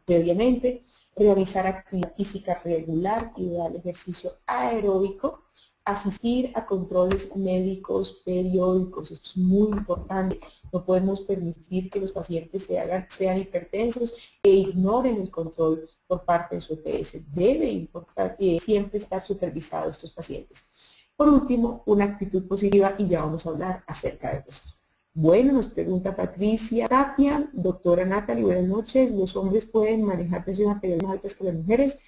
previamente, realizar actividad física regular y dar ejercicio aeróbico, asistir a controles médicos periódicos. Esto es muy importante. No podemos permitir que los pacientes sean hipertensos e ignoren el control por parte de su EPS. Debe importar siempre estar supervisados estos pacientes. Por último, una actitud positiva, y ya vamos a hablar acerca de esto. Bueno, nos pregunta Patricia Tapia, doctora Natalie, buenas noches. ¿Los hombres pueden manejar presiones arteriales más altas que las mujeres?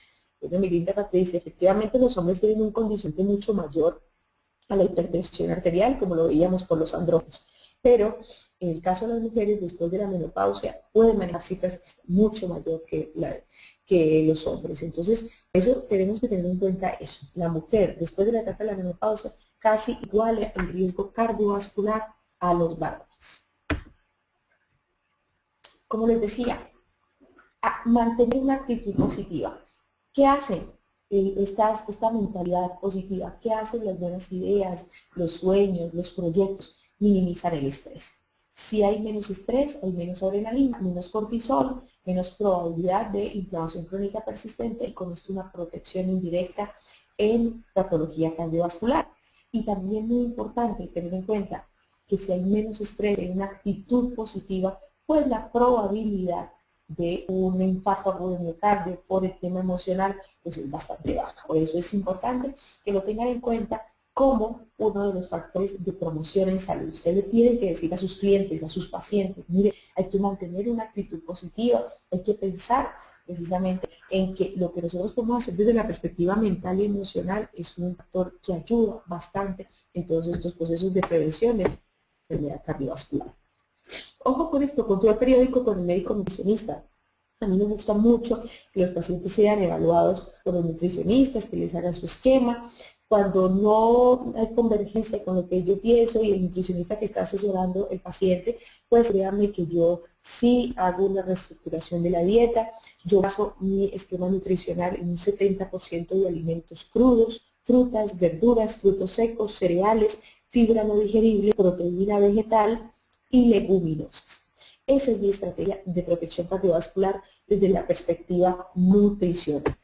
Bueno, mi linda Patricia, efectivamente los hombres tienen un condicionante mucho mayor a la hipertensión arterial, como lo veíamos por los andrógenos. Pero en el caso de las mujeres, después de la menopausia, pueden manejar cifras mucho mayor que los hombres. Entonces, eso tenemos que tener en cuenta eso. La mujer, después de la etapa de la menopausia, casi iguala el riesgo cardiovascular a los varones. Como les decía, mantener una actitud positiva. ¿Qué hacen esta mentalidad positiva? ¿Qué hacen las buenas ideas, los sueños, los proyectos? Minimizar el estrés. Si hay menos estrés, hay menos adrenalina, menos cortisol, menos probabilidad de inflamación crónica persistente y con esto una protección indirecta en patología cardiovascular. Y también muy importante tener en cuenta que si hay menos estrés, hay una actitud positiva, pues la probabilidad de un infarto agudo de miocardio por el tema emocional pues es bastante baja. Por eso es importante que lo tengan en cuenta como uno de los factores de promoción en salud. Usted le tiene que decir a sus clientes, a sus pacientes, mire, hay que mantener una actitud positiva, hay que pensar precisamente en que lo que nosotros podemos hacer desde la perspectiva mental y emocional es un factor que ayuda bastante en todos estos procesos de prevención de enfermedad cardiovascular. Ojo con esto, control periódico con el médico nutricionista. A mí me gusta mucho que los pacientes sean evaluados por los nutricionistas, que les hagan su esquema. Cuando no hay convergencia con lo que yo pienso y el nutricionista que está asesorando el paciente, pues créanme que yo sí hago una reestructuración de la dieta. Yo baso mi esquema nutricional en un 70% de alimentos crudos, frutas, verduras, frutos secos, cereales, fibra no digerible, proteína vegetal y leguminosas. Esa es mi estrategia de protección cardiovascular desde la perspectiva nutricional.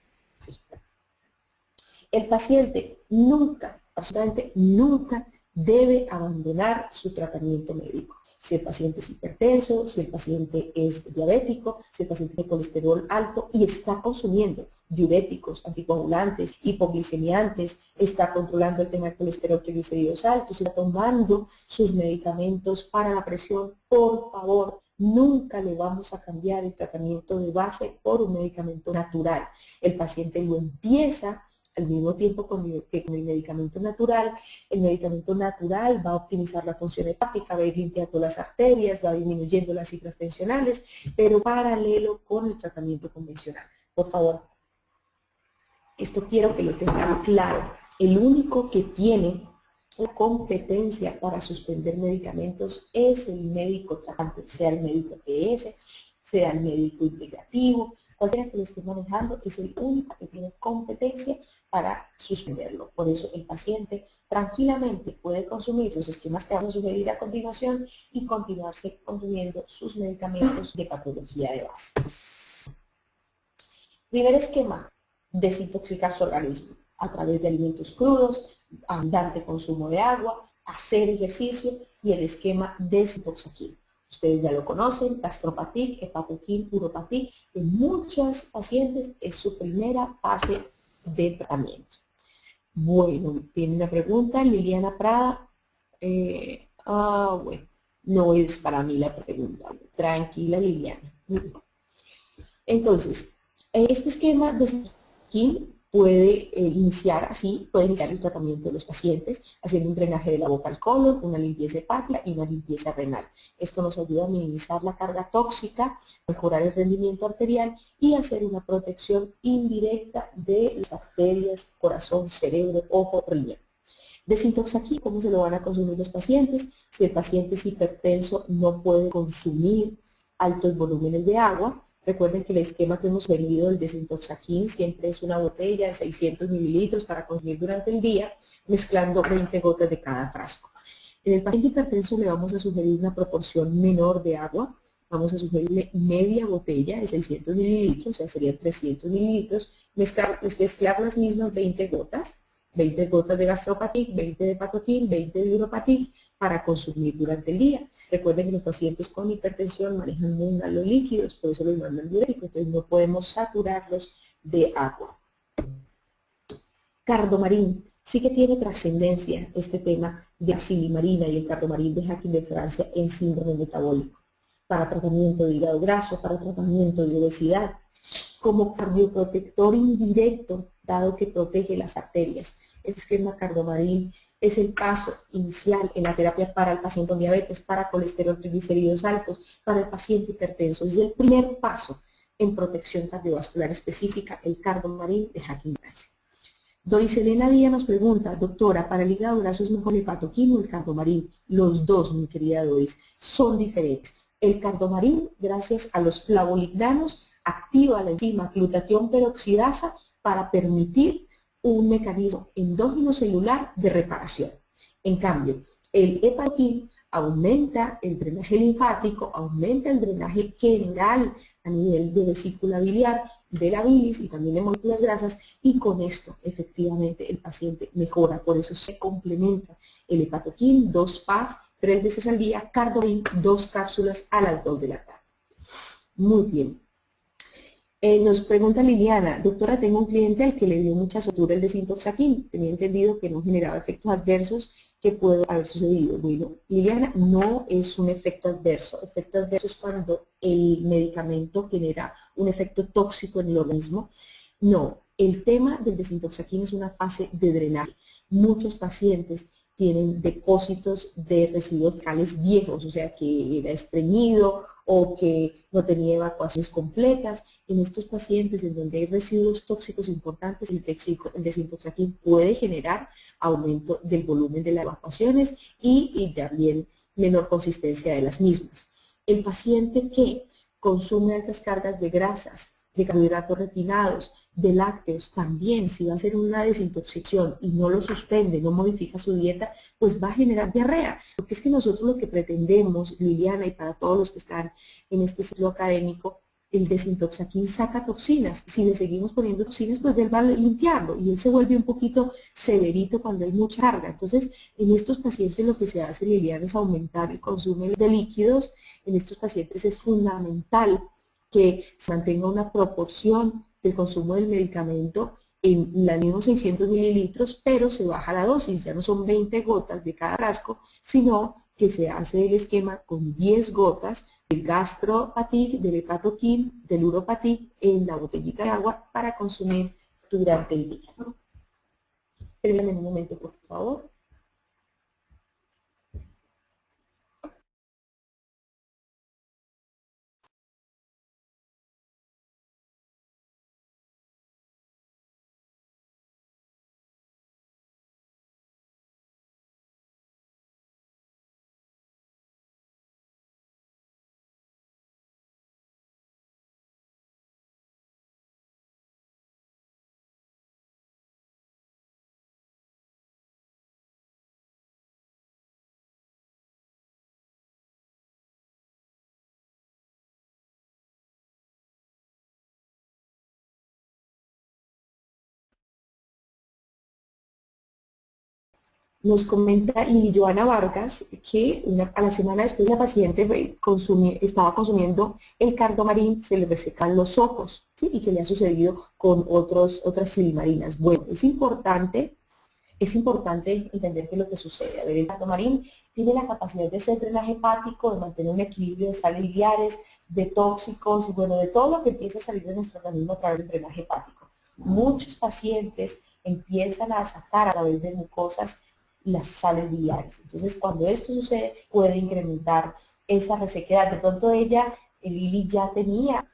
El paciente nunca, absolutamente nunca, debe abandonar su tratamiento médico. Si el paciente es hipertenso, si el paciente es diabético, si el paciente tiene colesterol alto y está consumiendo diuréticos, anticoagulantes, hipoglicemiantes, está controlando el tema de colesterol, triglicéridos altos, está tomando sus medicamentos para la presión, por favor, Nunca le vamos a cambiar el tratamiento de base por un medicamento natural. El paciente lo empieza al mismo tiempo que con el medicamento natural. El medicamento natural va a optimizar la función hepática, va a ir limpiando las arterias, va disminuyendo las cifras tensionales, pero paralelo con el tratamiento convencional. Por favor, esto quiero que lo tengan claro. El único que tiene la competencia para suspender medicamentos es el médico tratante, sea el médico PS, sea el médico integrativo, cualquiera que lo esté manejando es el único que tiene competencia para suspenderlo. Por eso el paciente tranquilamente puede consumir los esquemas que vamos a sugerir a continuación y continuarse consumiendo sus medicamentos de patología de base. Primer esquema, desintoxicar su organismo a través de alimentos crudos, abundante consumo de agua, hacer ejercicio y el esquema desintoxaquín. Ustedes ya lo conocen, Gastropatic, Hepatoquín, Uropatic. En muchos pacientes es su primera fase de tratamiento. Bueno, tiene una pregunta, Liliana Prada. Bueno, no es para mí la pregunta. Tranquila, Liliana. Entonces, este esquema de Desintoxaquín puede iniciar el tratamiento de los pacientes haciendo un drenaje de la boca al colon, una limpieza hepática y una limpieza renal. Esto nos ayuda a minimizar la carga tóxica, mejorar el rendimiento arterial y hacer una protección indirecta de las arterias, corazón, cerebro, ojo, riñón. Desintoxaquín, ¿cómo se lo van a consumir los pacientes? Si el paciente es hipertenso, no puede consumir altos volúmenes de agua. Recuerden que el esquema que hemos sugerido del desintoxaquín siempre es una botella de 600 mililitros para consumir durante el día, mezclando 20 gotas de cada frasco. En el paciente hipertenso le vamos a sugerir una proporción menor de agua. Vamos a sugerirle media botella de 600 mililitros, o sea, serían 300 mililitros, mezclar las mismas 20 gotas de Gastropatic, 20 de Hepatoquín, 20 de Uropatic, para consumir durante el día. Recuerden que los pacientes con hipertensión manejan muy mal los líquidos, por eso los mandan diuréticos, entonces no podemos saturarlos de agua. Cardomarín. Sí que tiene trascendencia este tema de la silimarina y el cardomarín de Hacking de Francia en síndrome metabólico, para tratamiento de hígado graso, para tratamiento de obesidad, como cardioprotector indirecto, dado que protege las arterias. El esquema cardomarín es el paso inicial en la terapia para el paciente con diabetes, para colesterol, triglicéridos altos, para el paciente hipertenso. Es el primer paso en protección cardiovascular específica, el cardomarín de Hacking de Francia. Doris Elena Díaz nos pregunta, doctora, ¿para el hígado graso es mejor el hepatoquín o el cardomarín? Los dos, mi querida Doris, son diferentes. El cardomarín, gracias a los flavolignanos, activa la enzima glutatión peroxidasa para permitir un mecanismo endógeno celular de reparación. En cambio, el hepatoquín aumenta el drenaje linfático, aumenta el drenaje general a nivel de vesícula biliar, de la bilis y también de moléculas grasas, y con esto efectivamente el paciente mejora. Por eso se complementa el hepatoquín, 2 PAF, 3 veces al día, cardomarín, 2 cápsulas a las 2 de la tarde. Muy bien. Nos pregunta Liliana, doctora, tengo un cliente al que le dio mucha soltura el desintoxaquín. Tenía entendido que no generaba efectos adversos. ¿Qué puede haber sucedido? Bueno, Liliana, no es un efecto adverso. Efecto adverso es cuando el medicamento genera un efecto tóxico en el organismo. No, el tema del desintoxaquín es una fase de drenaje. Muchos pacientes tienen depósitos de residuos fecales viejos, o sea, que era estreñido o que no tenía evacuaciones completas. En estos pacientes en donde hay residuos tóxicos importantes, el desintoxaquín puede generar aumento del volumen de las evacuaciones y también menor consistencia de las mismas. El paciente que consume altas cargas de grasas, de carbohidratos refinados, de lácteos, también si va a hacer una desintoxicación y no lo suspende, no modifica su dieta, pues va a generar diarrea. Porque es que nosotros lo que pretendemos, Liliana, y para todos los que están en este ciclo académico, el desintoxaquín saca toxinas. Si le seguimos poniendo toxinas, pues él va a limpiarlo y él se vuelve un poquito severito cuando hay mucha carga. Entonces, en estos pacientes lo que se hace, Liliana, es aumentar el consumo de líquidos. En estos pacientes es fundamental que se mantenga una proporción del consumo del medicamento en los mismos 600 mililitros, pero se baja la dosis, ya no son 20 gotas de cada frasco, sino que se hace el esquema con 10 gotas del Gastropatic, del Hepatoquin, del Uropatic en la botellita de agua para consumir durante el día. Terminen en un momento, por favor. Nos comenta Lili Joana Vargas que a la semana después la paciente estaba consumiendo el cardomarín, se le resecan los ojos, ¿sí? Y que le ha sucedido con otras silimarinas. Bueno, es importante entender qué es lo que sucede. A ver, el cardomarín tiene la capacidad de hacer drenaje hepático, de mantener un equilibrio de sales biliares, de tóxicos, y bueno, de todo lo que empieza a salir de nuestro organismo a través del drenaje hepático. Muchos pacientes empiezan a sacar a través de mucosas las sales biliares. Entonces, cuando esto sucede, puede incrementar esa resequedad. De pronto ella, Lili, ya tenía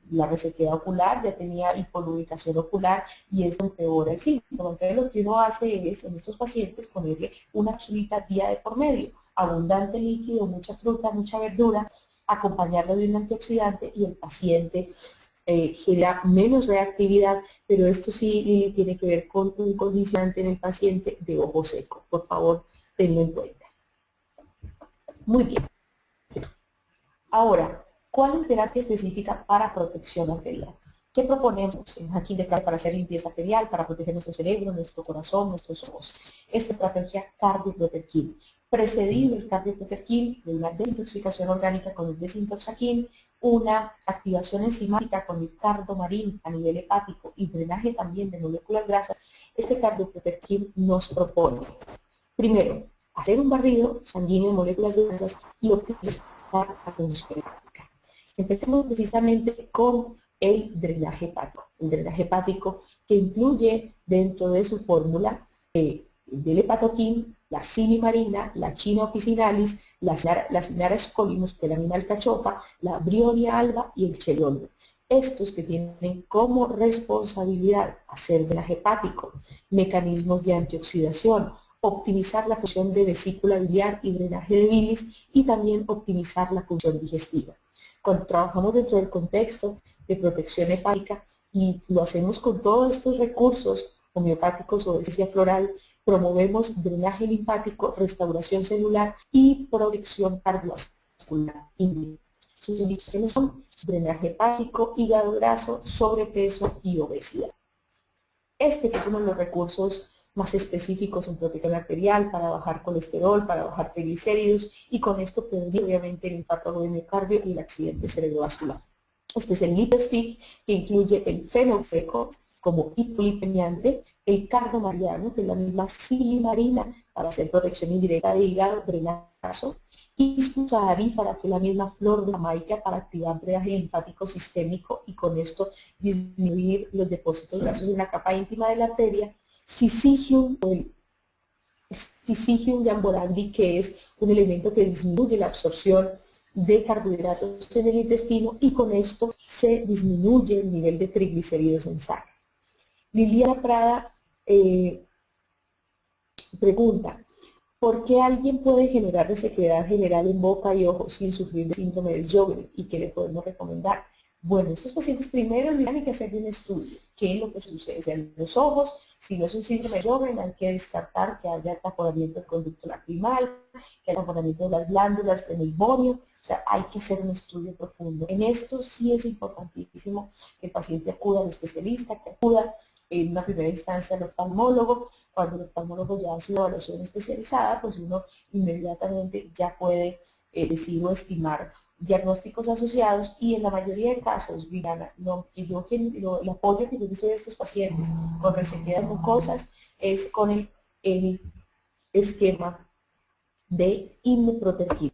la resequedad ocular, ya tenía hipoliubicación ocular y esto empeora el síntoma. Entonces, lo que uno hace es, en estos pacientes, ponerle una capsulita día de por medio, abundante líquido, mucha fruta, mucha verdura, acompañarlo de un antioxidante y el paciente genera menos reactividad, pero esto sí, Lili, tiene que ver con un condicionante en el paciente de ojo seco. Por favor, tenlo en cuenta. Muy bien. Ahora, ¿cuál es terapia específica para protección arterial? ¿Qué proponemos en Hacking de para hacer limpieza arterial, para proteger nuestro cerebro, nuestro corazón, nuestros ojos? Esta estrategia cardioproterquil, precedido el cardioproterquil de una desintoxicación orgánica con el desintoxaquín, una activación enzimática con el cardomarín a nivel hepático y drenaje también de moléculas grasas. Este cardioproterquil nos propone, primero, hacer un barrido sanguíneo de moléculas grasas y optimizar la función hepática. Empecemos precisamente con el drenaje hepático. El drenaje hepático que incluye dentro de su fórmula del hepatoquín, la silimarina, la china officinalis, la Cinara scolinus, que es la mina alcachofa, la brionia alba y el chelolio. Estos que tienen como responsabilidad hacer drenaje hepático, mecanismos de antioxidación, optimizar la función de vesícula biliar y drenaje de bilis y también optimizar la función digestiva. Cuando trabajamos dentro del contexto de protección hepática y lo hacemos con todos estos recursos homeopáticos o de ciencia floral, promovemos drenaje linfático, restauración celular y protección cardiovascular. Sus indicaciones son drenaje hepático, hígado graso, sobrepeso y obesidad. Este que es uno de los recursos más específicos en protección arterial para bajar colesterol, para bajar triglicéridos y con esto prevenir obviamente el infarto de miocardio y el accidente cerebrovascular. Este es el Lipostick, que incluye el fenolfeco como hipolipemiante, el cardomariano, que es la misma silimarina para hacer protección indirecta de hígado, drenazo, y sahariáfera, que es la misma flor de Jamaica para activar drenaje linfático sistémico y con esto disminuir los depósitos grasos en la capa íntima de la arteria, Syzygium o el Syzygium jamborandi, que es un elemento que disminuye la absorción de carbohidratos en el intestino y con esto se disminuye el nivel de triglicéridos en sangre. Liliana Prada pregunta, ¿por qué alguien puede generar resequedad general en boca y ojos sin sufrir de síndrome de Sjögren? ¿Y qué le podemos recomendar? Bueno, estos pacientes primero tienen que hacer un estudio. ¿Qué es lo que sucede? O sea, en los ojos, si no es un síndrome de Sjögren, hay que descartar que haya taponamiento del conducto lacrimal, que haya taponamiento de las glándulas, de meibonio. O sea, hay que hacer un estudio profundo. En esto sí es importantísimo que el paciente acuda al especialista, que acuda en una primera instancia al oftalmólogo. Cuando el oftalmólogo ya hace una evaluación especializada, pues uno inmediatamente ya puede decir o estimar diagnósticos asociados y en la mayoría de casos, Viviana, el apoyo que yo les doy a estos pacientes con resequedad de mucosas es con el esquema de inmunoprotegido.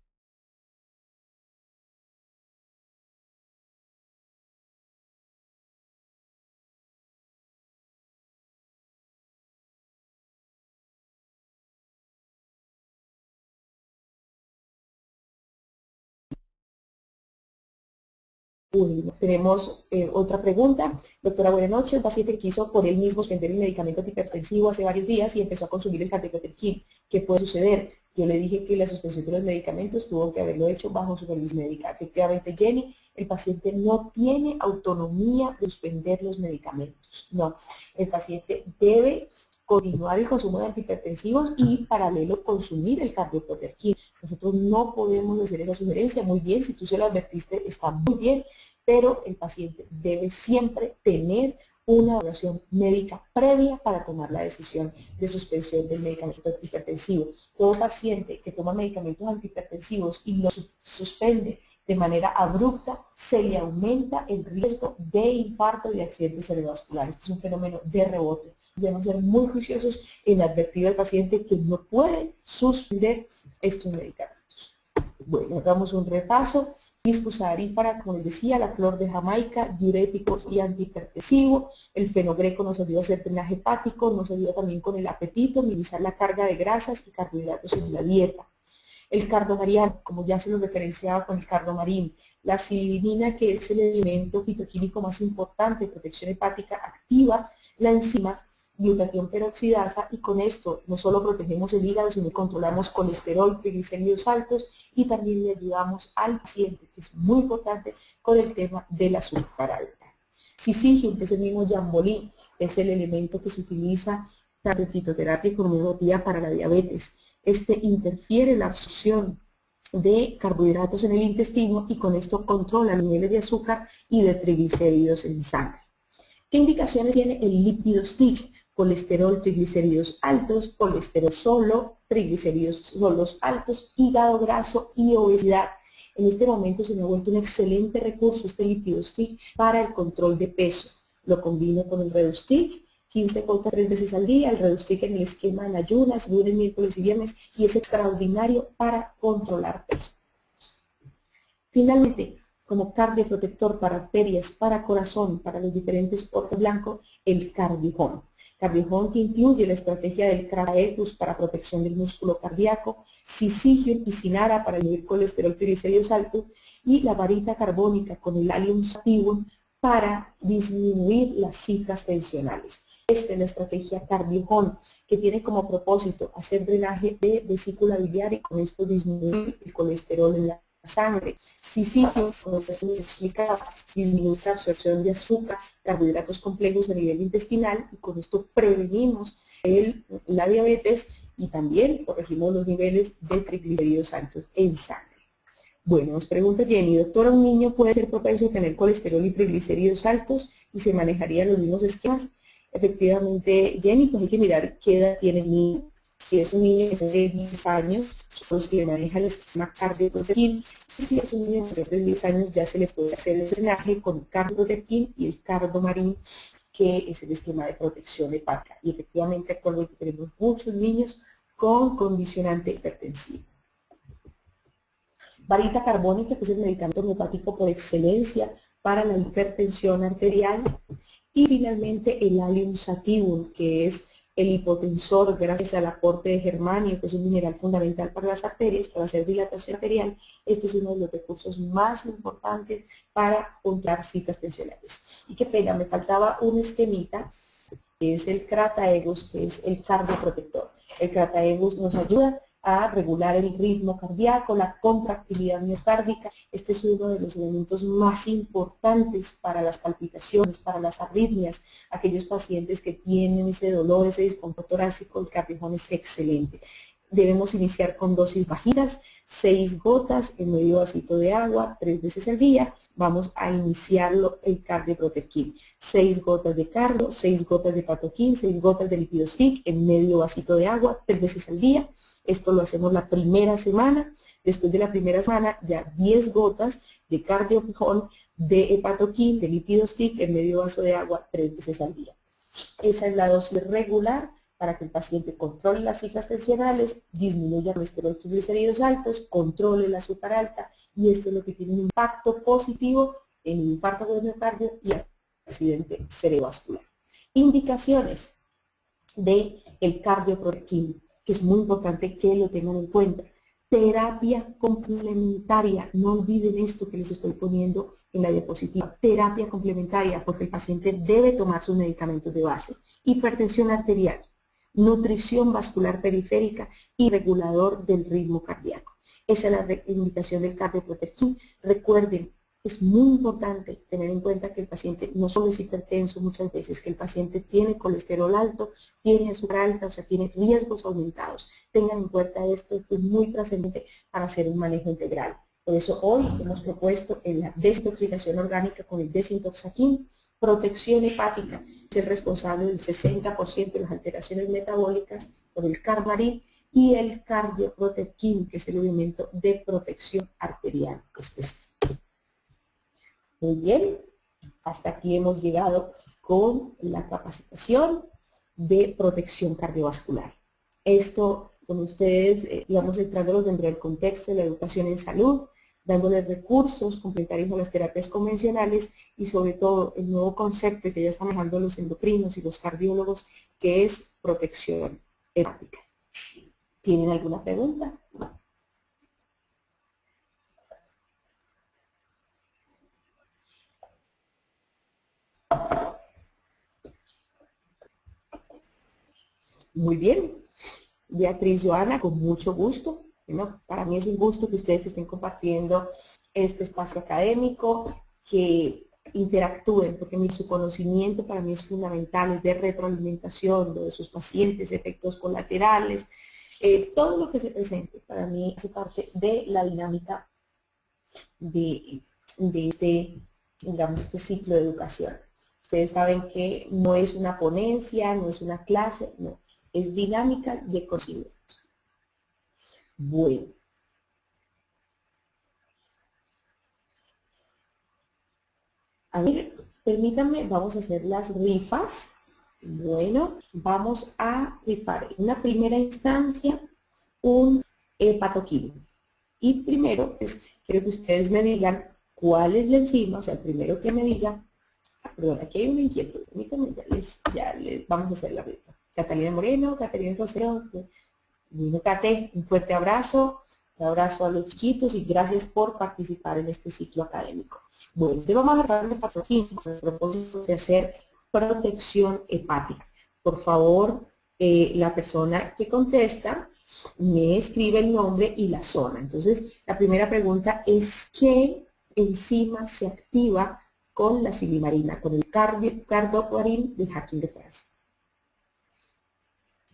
Bueno, tenemos otra pregunta. Doctora, buenas noches. El paciente quiso por él mismo suspender el medicamento antihipertensivo hace varios días y empezó a consumir el cardioproterkin. ¿Qué puede suceder? Yo le dije que la suspensión de los medicamentos tuvo que haberlo hecho bajo supervisión médica. Efectivamente, Jenny, el paciente no tiene autonomía de suspender los medicamentos. No, el paciente debe continuar el consumo de antihipertensivos y paralelo consumir el cardioproterkin. Nosotros no podemos hacer esa sugerencia. Muy bien, si tú se lo advertiste, está muy bien, pero el paciente debe siempre tener una evaluación médica previa para tomar la decisión de suspensión del medicamento antihipertensivo. Todo paciente que toma medicamentos antihipertensivos y los suspende de manera abrupta, se le aumenta el riesgo de infarto y de accidente cerebrovascular. Este es un fenómeno de rebote. Debemos ser muy juiciosos en advertir al paciente que no puede suspender estos medicamentos. Bueno, hagamos un repaso. Biscusarífara, como les decía, la flor de Jamaica, diurético y antihipertensivo. El fenogreco nos ayuda a hacer drenaje hepático, nos ayuda también con el apetito, minimizar la carga de grasas y carbohidratos en la dieta. El cardomarín, como ya se lo referenciaba con el cardomarín, la cilinina, que es el elemento fitoquímico más importante de protección hepática, activa la enzima glutatión peroxidasa y con esto no solo protegemos el hígado, sino controlamos colesterol, triglicéridos altos y también le ayudamos al paciente, que es muy importante, con el tema del azúcar alta. Sisigium, que es el mismo jambolí, es el elemento que se utiliza tanto en fitoterapia como en homeopatía para la diabetes. Este interfiere en la absorción de carbohidratos en el intestino y con esto controla los niveles de azúcar y de triglicéridos en sangre. ¿Qué indicaciones tiene el lípido stick? Colesterol, triglicéridos altos, colesterol solo, triglicéridos solos altos, hígado graso y obesidad. En este momento se me ha vuelto un excelente recurso este lípido stick para el control de peso. Lo combino con el Redustick, 15 gotas 3 veces al día, el Redustick en el esquema en ayunas, lunes, miércoles y viernes, y es extraordinario para controlar peso. Finalmente, como cardioprotector para arterias, para corazón, para los diferentes órganos blancos, el Cardiojón. Cardiojón, que incluye la estrategia del Crataegus para protección del músculo cardíaco, Sisigium y Cinara para inhibir colesterol, triglicéridos altos, y la varita carbónica con el Allium sativum para disminuir las cifras tensionales. Esta es la estrategia Cardiojón, que tiene como propósito hacer drenaje de vesícula biliar y con esto disminuir el colesterol en la sangre. Sisigium, como se explica, disminuye la absorción de azúcar, carbohidratos complejos a nivel intestinal y con esto prevenimos la diabetes y también corregimos los niveles de triglicéridos altos en sangre. Bueno, nos pregunta Jenny, doctora, ¿un niño puede ser propenso a tener colesterol y triglicéridos altos y se manejarían los mismos esquemas? Efectivamente, Jenny, pues hay que mirar qué edad tiene el niño. Si es un niño de 10 años, los que maneja el esquema cardioproterkin. Si es un niño de 10 años, ya se le puede hacer el drenaje con el cardioproterkin y el cardomarín, que es el esquema de protección hepática. Y efectivamente, actualmente tenemos muchos niños con condicionante hipertensivo. Varita carbónica, que es el medicamento homeopático por excelencia para la hipertensión arterial. Y finalmente el Allium sativum, que es el hipotensor gracias al aporte de germanio, que es un mineral fundamental para las arterias, para hacer dilatación arterial. Este es uno de los recursos más importantes para controlar cifras tensionales. Y qué pena, me faltaba un esquemita, que es el Crataegus, que es el cardioprotector. El Crataegus nos ayuda a regular el ritmo cardíaco, la contractilidad miocárdica. Este es uno de los elementos más importantes para las palpitaciones, para las arritmias. Aquellos pacientes que tienen ese dolor, ese desconfort torácico, el Cardiojón es excelente. Debemos iniciar con dosis bajitas, 6 gotas en medio vasito de agua, 3 veces al día. Vamos a iniciarlo el cardioproterkin. 6 gotas de cardio, 6 gotas de patoquín, 6 gotas de lipidostick en medio vasito de agua, 3 veces al día. Esto lo hacemos la primera semana. Después de la primera semana, ya 10 gotas de Cardiojón, de hepatoquín, de lipidostick en medio vaso de agua, 3 veces al día. Esa es la dosis regular para que el paciente controle las cifras tensionales, disminuya el colesterol, triglicéridos altos, controle el azúcar alta, y esto es lo que tiene un impacto positivo en el infarto de miocardio y el accidente cerebrovascular. Indicaciones del cardioproterkin, que es muy importante que lo tengan en cuenta. Terapia complementaria, no olviden esto que les estoy poniendo en la diapositiva. Terapia complementaria, porque el paciente debe tomar sus medicamentos de base. Hipertensión arterial, nutrición vascular periférica y regulador del ritmo cardíaco. Esa es la indicación del cardioprotectin. Recuerden, es muy importante tener en cuenta que el paciente no solo es hipertenso muchas veces, que el paciente tiene colesterol alto, tiene azúcar alta, o sea, tiene riesgos aumentados. Tengan en cuenta esto, esto es muy trascendente para hacer un manejo integral. Por eso hoy hemos propuesto en la desintoxicación orgánica con el desintoxaquín, protección hepática, es el responsable del 60% de las alteraciones metabólicas por el carbarín, y el cardioprotectin, que es el elemento de protección arterial específico. Muy bien, hasta aquí hemos llegado con la capacitación de protección cardiovascular. Esto con ustedes, digamos, entrándolos dentro del contexto de la educación en salud, dándoles recursos complementarios a las terapias convencionales y sobre todo el nuevo concepto que ya están manejando los endocrinos y los cardiólogos, que es protección hepática. ¿Tienen alguna pregunta? Muy bien. Beatriz, Joana, con mucho gusto. Bueno, para mí es un gusto que ustedes estén compartiendo este espacio académico, que interactúen, porque su conocimiento para mí es fundamental, es de retroalimentación, lo de sus pacientes, efectos colaterales, todo lo que se presente para mí hace parte de la dinámica de este, digamos, este ciclo de educación. Ustedes saben que no es una ponencia, no es una clase, no, es dinámica de conocimiento. Bueno. A ver, permítanme, vamos a hacer las rifas. Bueno, vamos a rifar en una primera instancia un hepatoquímico. Y primero, pues, quiero que ustedes me digan cuál es la enzima, o sea, el primero que me diga, perdón, aquí hay una inquietud, permítanme, ya les vamos a hacer la rifa. Catalina Moreno, Catalina Rosero, bueno, Cate, un fuerte abrazo. Un abrazo a los chiquitos y gracias por participar en este ciclo académico. Bueno, te vamos a hablar de hepatoquímico con el propósito de hacer protección hepática. Por favor, la persona que contesta me escribe el nombre y la zona. Entonces, la primera pregunta es ¿qué enzima se activa con la silimarina, con el cardoparin del Hacking de Francia?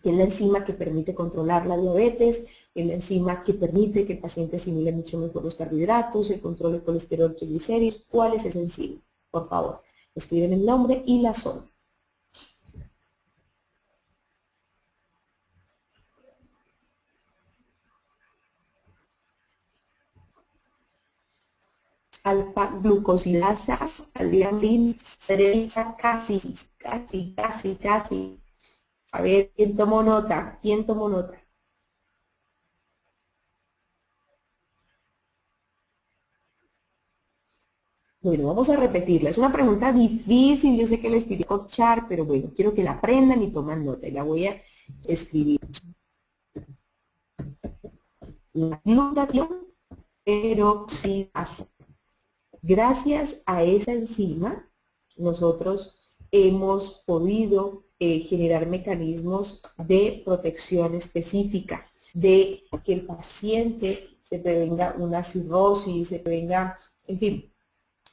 Que es la enzima que permite controlar la diabetes, que es la enzima que permite que el paciente asimile mucho mejor los carbohidratos, el control del colesterol, triglicéridos. ¿Cuál es esa enzima? Por favor, escriben el nombre y la zona. Alfa-glucosidasa, casi. A ver, ¿quién tomó nota? ¿Quién tomó nota? Bueno, vamos a repetirla. Es una pregunta difícil, yo sé que les tiré a corchar, pero bueno, quiero que la aprendan y toman nota. Y la voy a escribir. La glutatión peroxidasa. Gracias a esa enzima, nosotros hemos podido generar mecanismos de protección específica, de que el paciente se prevenga una cirrosis, se prevenga, en fin,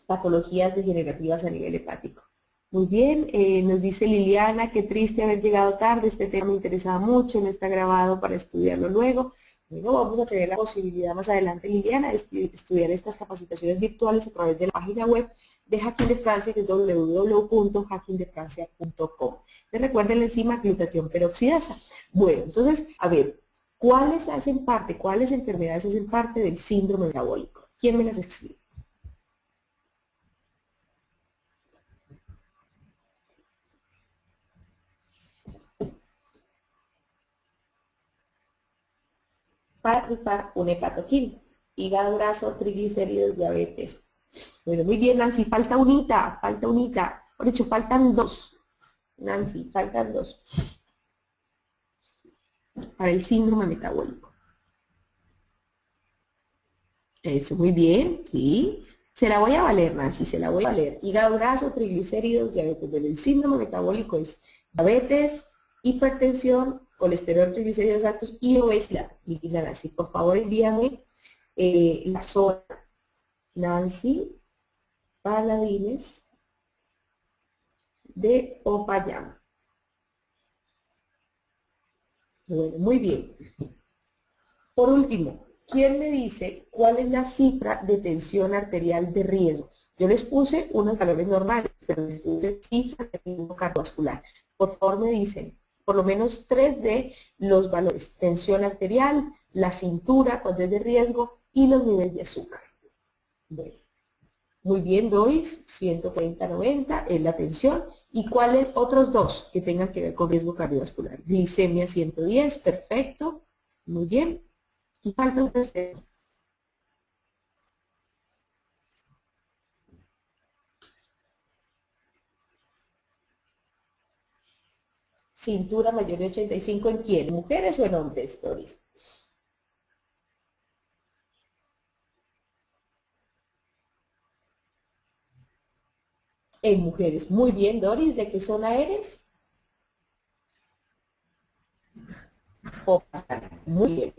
patologías degenerativas a nivel hepático. Muy bien, nos dice Liliana, qué triste haber llegado tarde, este tema me interesaba mucho, no está grabado para estudiarlo luego. Bueno, vamos a tener la posibilidad más adelante, Liliana, de estudiar estas capacitaciones virtuales a través de la página web de Hacking de Francia, que es www.hackingdefrancia.com. Recuerden la enzima glutatión peroxidasa. Bueno, entonces, a ver, ¿cuáles enfermedades hacen parte del síndrome metabólico? ¿Quién me las escribe? Para rifar un hepatoquímico, hígado graso, triglicéridos, diabetes. Bueno, muy bien, Nancy, falta unita. Por hecho, faltan dos. Nancy, faltan dos. Para el síndrome metabólico. Eso, muy bien, sí. Se la voy a valer, Nancy, se la voy a valer. Hígado graso, triglicéridos, diabetes. Bueno, el síndrome metabólico es diabetes, hipertensión, colesterol, triglicéridos altos y obesidad. Y Nancy, por favor envíame la zona. Nancy Paladines de Popayán. Bueno, muy bien. Por último, ¿quién me dice cuál es la cifra de tensión arterial de riesgo? Yo les puse unos valores normales, pero les puse cifra de riesgo cardiovascular. Por favor, me dicen por lo menos 3 de los valores: tensión arterial, la cintura cuando es de riesgo y los niveles de azúcar. Bueno, muy bien, Doris, 140-90 es la tensión. ¿Y cuáles otros dos que tengan que ver con riesgo cardiovascular? Glicemia 110, perfecto, muy bien. Y falta un tercero. Cintura mayor de 85, ¿en quién? ¿En mujeres o en hombres, Doris? En mujeres. Muy bien, Doris. ¿De qué zona eres? Popayán. Muy bien.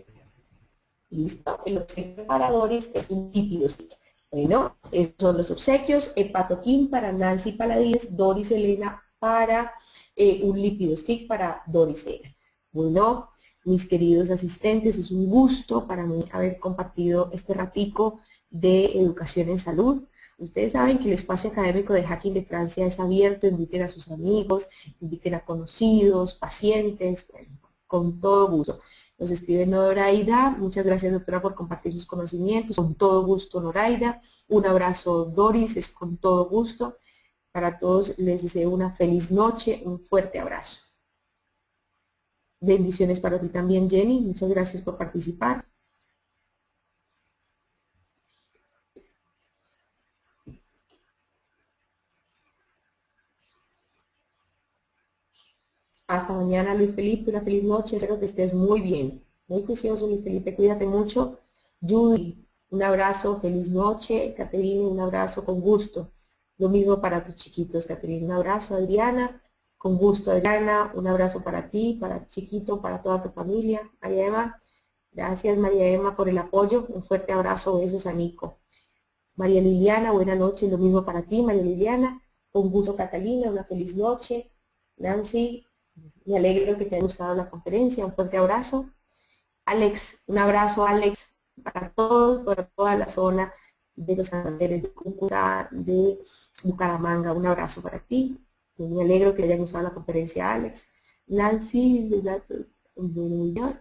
Listo. El obsequio para Doris es un lípido stick. Bueno, estos son los obsequios. Hepatoquín para Nancy Paladines, Doris Elena para un lípido stick para Doris Elena. Bueno, mis queridos asistentes, es un gusto para mí haber compartido este ratico de educación en salud. Ustedes saben que el espacio académico de Hacking de Francia es abierto, inviten a sus amigos, inviten a conocidos, pacientes, bueno, con todo gusto. Nos escribe Noraida, muchas gracias doctora por compartir sus conocimientos, con todo gusto Noraida, un abrazo Doris, es con todo gusto, para todos les deseo una feliz noche, un fuerte abrazo. Bendiciones para ti también Jenny, muchas gracias por participar. Hasta mañana Luis Felipe, una feliz noche, espero que estés muy bien, muy juicioso Luis Felipe, cuídate mucho. Judy, un abrazo, feliz noche. Caterina, un abrazo con gusto. Lo mismo para tus chiquitos, Caterina, un abrazo. Adriana, con gusto Adriana, un abrazo para ti, para chiquito, para toda tu familia. María Emma, gracias María Emma por el apoyo, un fuerte abrazo, besos a Nico. María Liliana, buena noche, lo mismo para ti María Liliana. Con gusto Catalina, una feliz noche. Nancy, me alegro que te haya gustado la conferencia, un fuerte abrazo. Alex, un abrazo Alex, para todos, para toda la zona de los Santanderes, de Cúcuta, de Bucaramanga, un abrazo para ti. Me alegro que haya gustado la conferencia Alex. Nancy,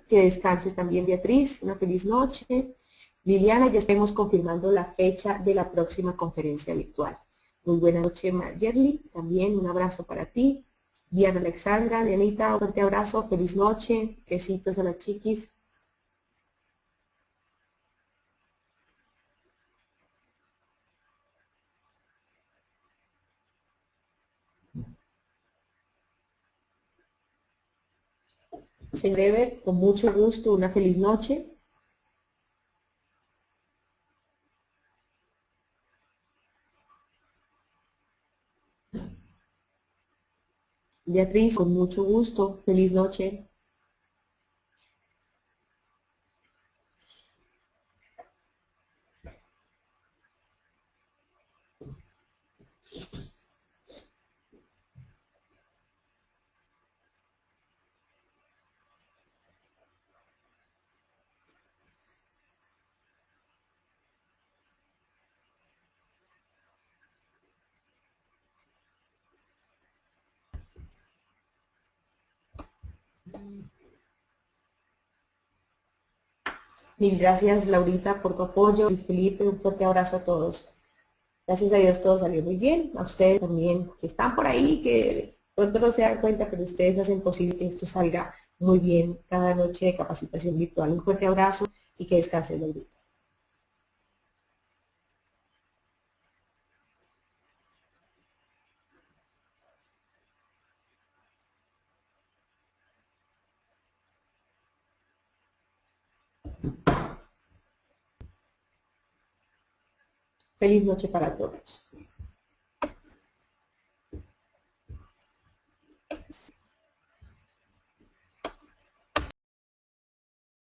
que descanses también Beatriz, una feliz noche. Liliana, ya estemos confirmando la fecha de la próxima conferencia virtual. Muy buena noche Mayerly, también un abrazo para ti. Diana Alexandra, Dianita, un fuerte abrazo, feliz noche, besitos a las chiquis. En breve, con mucho gusto, una feliz noche. Beatriz, con mucho gusto, feliz noche. Mil gracias, Laurita, por tu apoyo. Luis Felipe, un fuerte abrazo a todos. Gracias a Dios todo salió muy bien. A ustedes también, que están por ahí, que pronto no se dan cuenta, pero ustedes hacen posible que esto salga muy bien cada noche de capacitación virtual. Un fuerte abrazo y que descansen, Laurita. Feliz noche para todos.